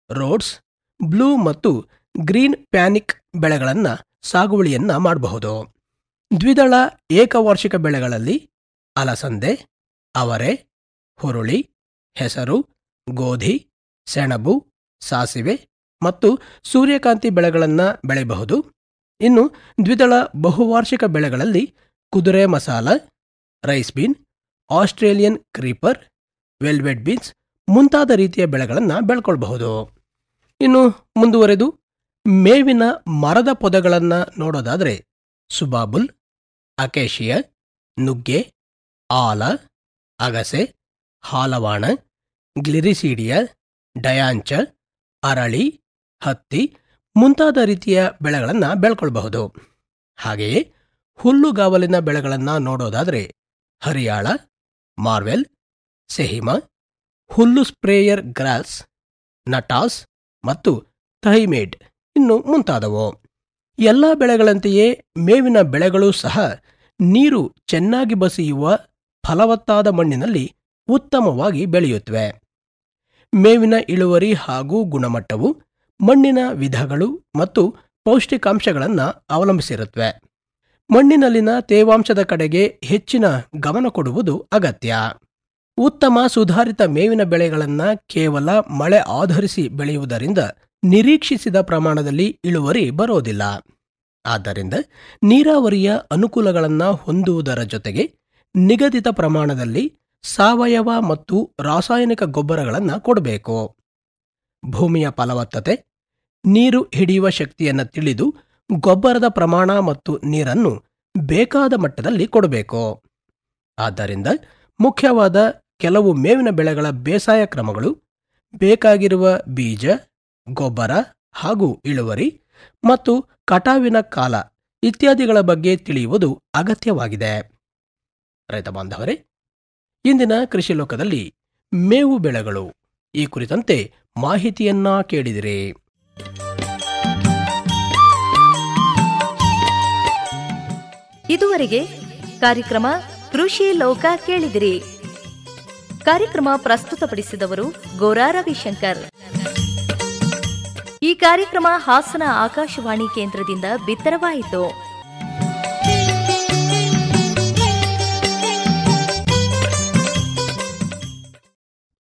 ರೋಡ್ಸ್, ಬ್ಲೂ ಮತ್ತು ಗ್ರೀನ್ ಪ್ಯಾನಿಕ್ ಬೆಳೆಗಳನ್ನು ಸಾಗುವಳಿಯನ್ನ ಮಾಡಬಹುದು. ದ್ವಿದಳ ಏಕವಾರ್ಷಿಕ ಬೆಳೆಗಳಲ್ಲಿ ಅಲಸಂದೆ, ಅವರೆ, ಹುರುಳಿ, ಹೆಸರು, ಗೋಧಿ, ಸೆಣಬು, ಸಾಸಿವೆ ಮತ್ತು ಸೂರ್ಯಕಾಂತಿ ಬೆಳೆಗಳನ್ನು ಬೆಳೆಯಬಹುದು. ಇನ್ನು ದ್ವಿದಳ ಬಹುವಾರ್ಷಿಕ ಬೆಳೆಗಳಲ್ಲಿ ಕುದುರೆ ಮಸಾಲ, rice bean, Australian creeper, velvet beans ಮುಂತಾದ ರೀತಿಯ ಬೆಳೆಗಳನ್ನು ಬೆಳ್ಕೊಳ್ಬಹುದು. ಇನ್ನು ಮುಂದುವರೆದು ಮೇವಿನ ಮರದ ಪೊದೆಗಳನ್ನು ನೋಡೋದಾದರೆ ಸುಬಾಬುಲ್, ಅಕೇಶಿಯ, ನುಗ್ಗೆ, ಆಲ, ಅಗಸೆ, ಹಾಲವಾಣ, ಗ್ಲಿರಿಸೀಡಿಯ, ಡಯಾಂಚ, ಅರಳಿ, ಹತ್ತಿ ಮುಂತಾದ ರೀತಿಯ ಬೆಳೆಗಳನ್ನು ಬೆಳ್ಕೊಳ್ಬಹುದು. ಹಾಗೆಯೇ ಹುಲ್ಲುಗಾವಲಿನ ಬೆಳೆಗಳನ್ನು ನೋಡೋದಾದರೆ ಹರಿಯಾಳ, ಮಾರ್ವೆಲ್, ಸೆಹಿಮಾ, ಹುಲ್ಲು ಸ್ಪ್ರೇಯರ್ ಗ್ರಾಸ್, ನಟಾಸ್ ಮತ್ತು ಥೈಮೇಡ್ ಇನ್ನು ಮುಂತಾದವು. ಎಲ್ಲ ಬೆಳೆಗಳಂತೆಯೇ ಮೇವಿನ ಬೆಳೆಗಳೂ ಸಹ ನೀರು ಚೆನ್ನಾಗಿ ಬಸಿಯುವ ಫಲವತ್ತಾದ ಮಣ್ಣಿನಲ್ಲಿ ಉತ್ತಮವಾಗಿ ಬೆಳೆಯುತ್ತವೆ. ಮೇವಿನ ಇಳುವರಿ ಹಾಗೂ ಗುಣಮಟ್ಟವು ಮಣ್ಣಿನ ವಿಧಗಳು ಮತ್ತು ಪೌಷ್ಟಿಕಾಂಶಗಳನ್ನು ಅವಲಂಬಿಸಿರುತ್ತವೆ. ಮಣ್ಣಿನಲ್ಲಿನ ತೇವಾಂಶದ ಕಡೆಗೆ ಹೆಚ್ಚಿನ ಗಮನ ಕೊಡುವುದು ಅಗತ್ಯ. ಉತ್ತಮ ಸುಧಾರಿತ ಮೇವಿನ ಬೆಳೆಗಳನ್ನು ಕೇವಲ ಮಳೆ ಆಧರಿಸಿ ಬೆಳೆಯುವುದರಿಂದ ನಿರೀಕ್ಷಿಸಿದ ಪ್ರಮಾಣದಲ್ಲಿ ಇಳುವರಿ ಬರೋದಿಲ್ಲ. ಆದ್ದರಿಂದ ನೀರಾವರಿಯ ಅನುಕೂಲಗಳನ್ನು ಹೊಂದುವುದರ ಜೊತೆಗೆ ನಿಗದಿತ ಪ್ರಮಾಣದಲ್ಲಿ ಸಾವಯವ ಮತ್ತು ರಾಸಾಯನಿಕ ಗೊಬ್ಬರಗಳನ್ನು ಕೊಡಬೇಕು. ಭೂಮಿಯ ಫಲವತ್ತತೆ, ನೀರು ಹಿಡಿಯುವ ಶಕ್ತಿಯನ್ನು ತಿಳಿದು ಗೊಬ್ಬರದ ಪ್ರಮಾಣ ಮತ್ತು ನೀರನ್ನು ಬೇಕಾದ ಮಟ್ಟದಲ್ಲಿ ಕೊಡಬೇಕು. ಆದ್ದರಿಂದ ಮುಖ್ಯವಾದ ಕೆಲವು ಮೇವಿನ ಬೆಳೆಗಳ ಬೇಸಾಯ ಕ್ರಮಗಳು, ಬೇಕಾಗಿರುವ ಬೀಜ, ಗೊಬ್ಬರ ಹಾಗೂ ಇಳುವರಿ ಮತ್ತು ಕಟಾವಿನ ಕಾಲ ಇತ್ಯಾದಿಗಳ ಬಗ್ಗೆ ತಿಳಿಯುವುದು ಅಗತ್ಯವಾಗಿದೆ. ರೈತ ಬಾಂಧವರೇ, ಇಂದಿನ ಕೃಷಿ ಲೋಕದಲ್ಲಿ ಮೇವು ಬೆಳೆಗಳು ಈ ಕುರಿತಂತೆ ಮಾಹಿತಿಯನ್ನ ಕೇಳಿದಿರಿ. ಇದುವರೆಗೆ ಕಾರ್ಯಕ್ರಮ ಕೃಷಿ ಲೋಕ ಕೇಳಿದಿರಿ. ಕಾರ್ಯಕ್ರಮ ಪ್ರಸ್ತುತಪಡಿಸಿದವರು ಗೋರಾ ರವಿಶಂಕರ್. ಈ ಕಾರ್ಯಕ್ರಮ ಹಾಸನ ಆಕಾಶವಾಣಿ ಕೇಂದ್ರದಿಂದ ಬಿತ್ತರವಾಯಿತು.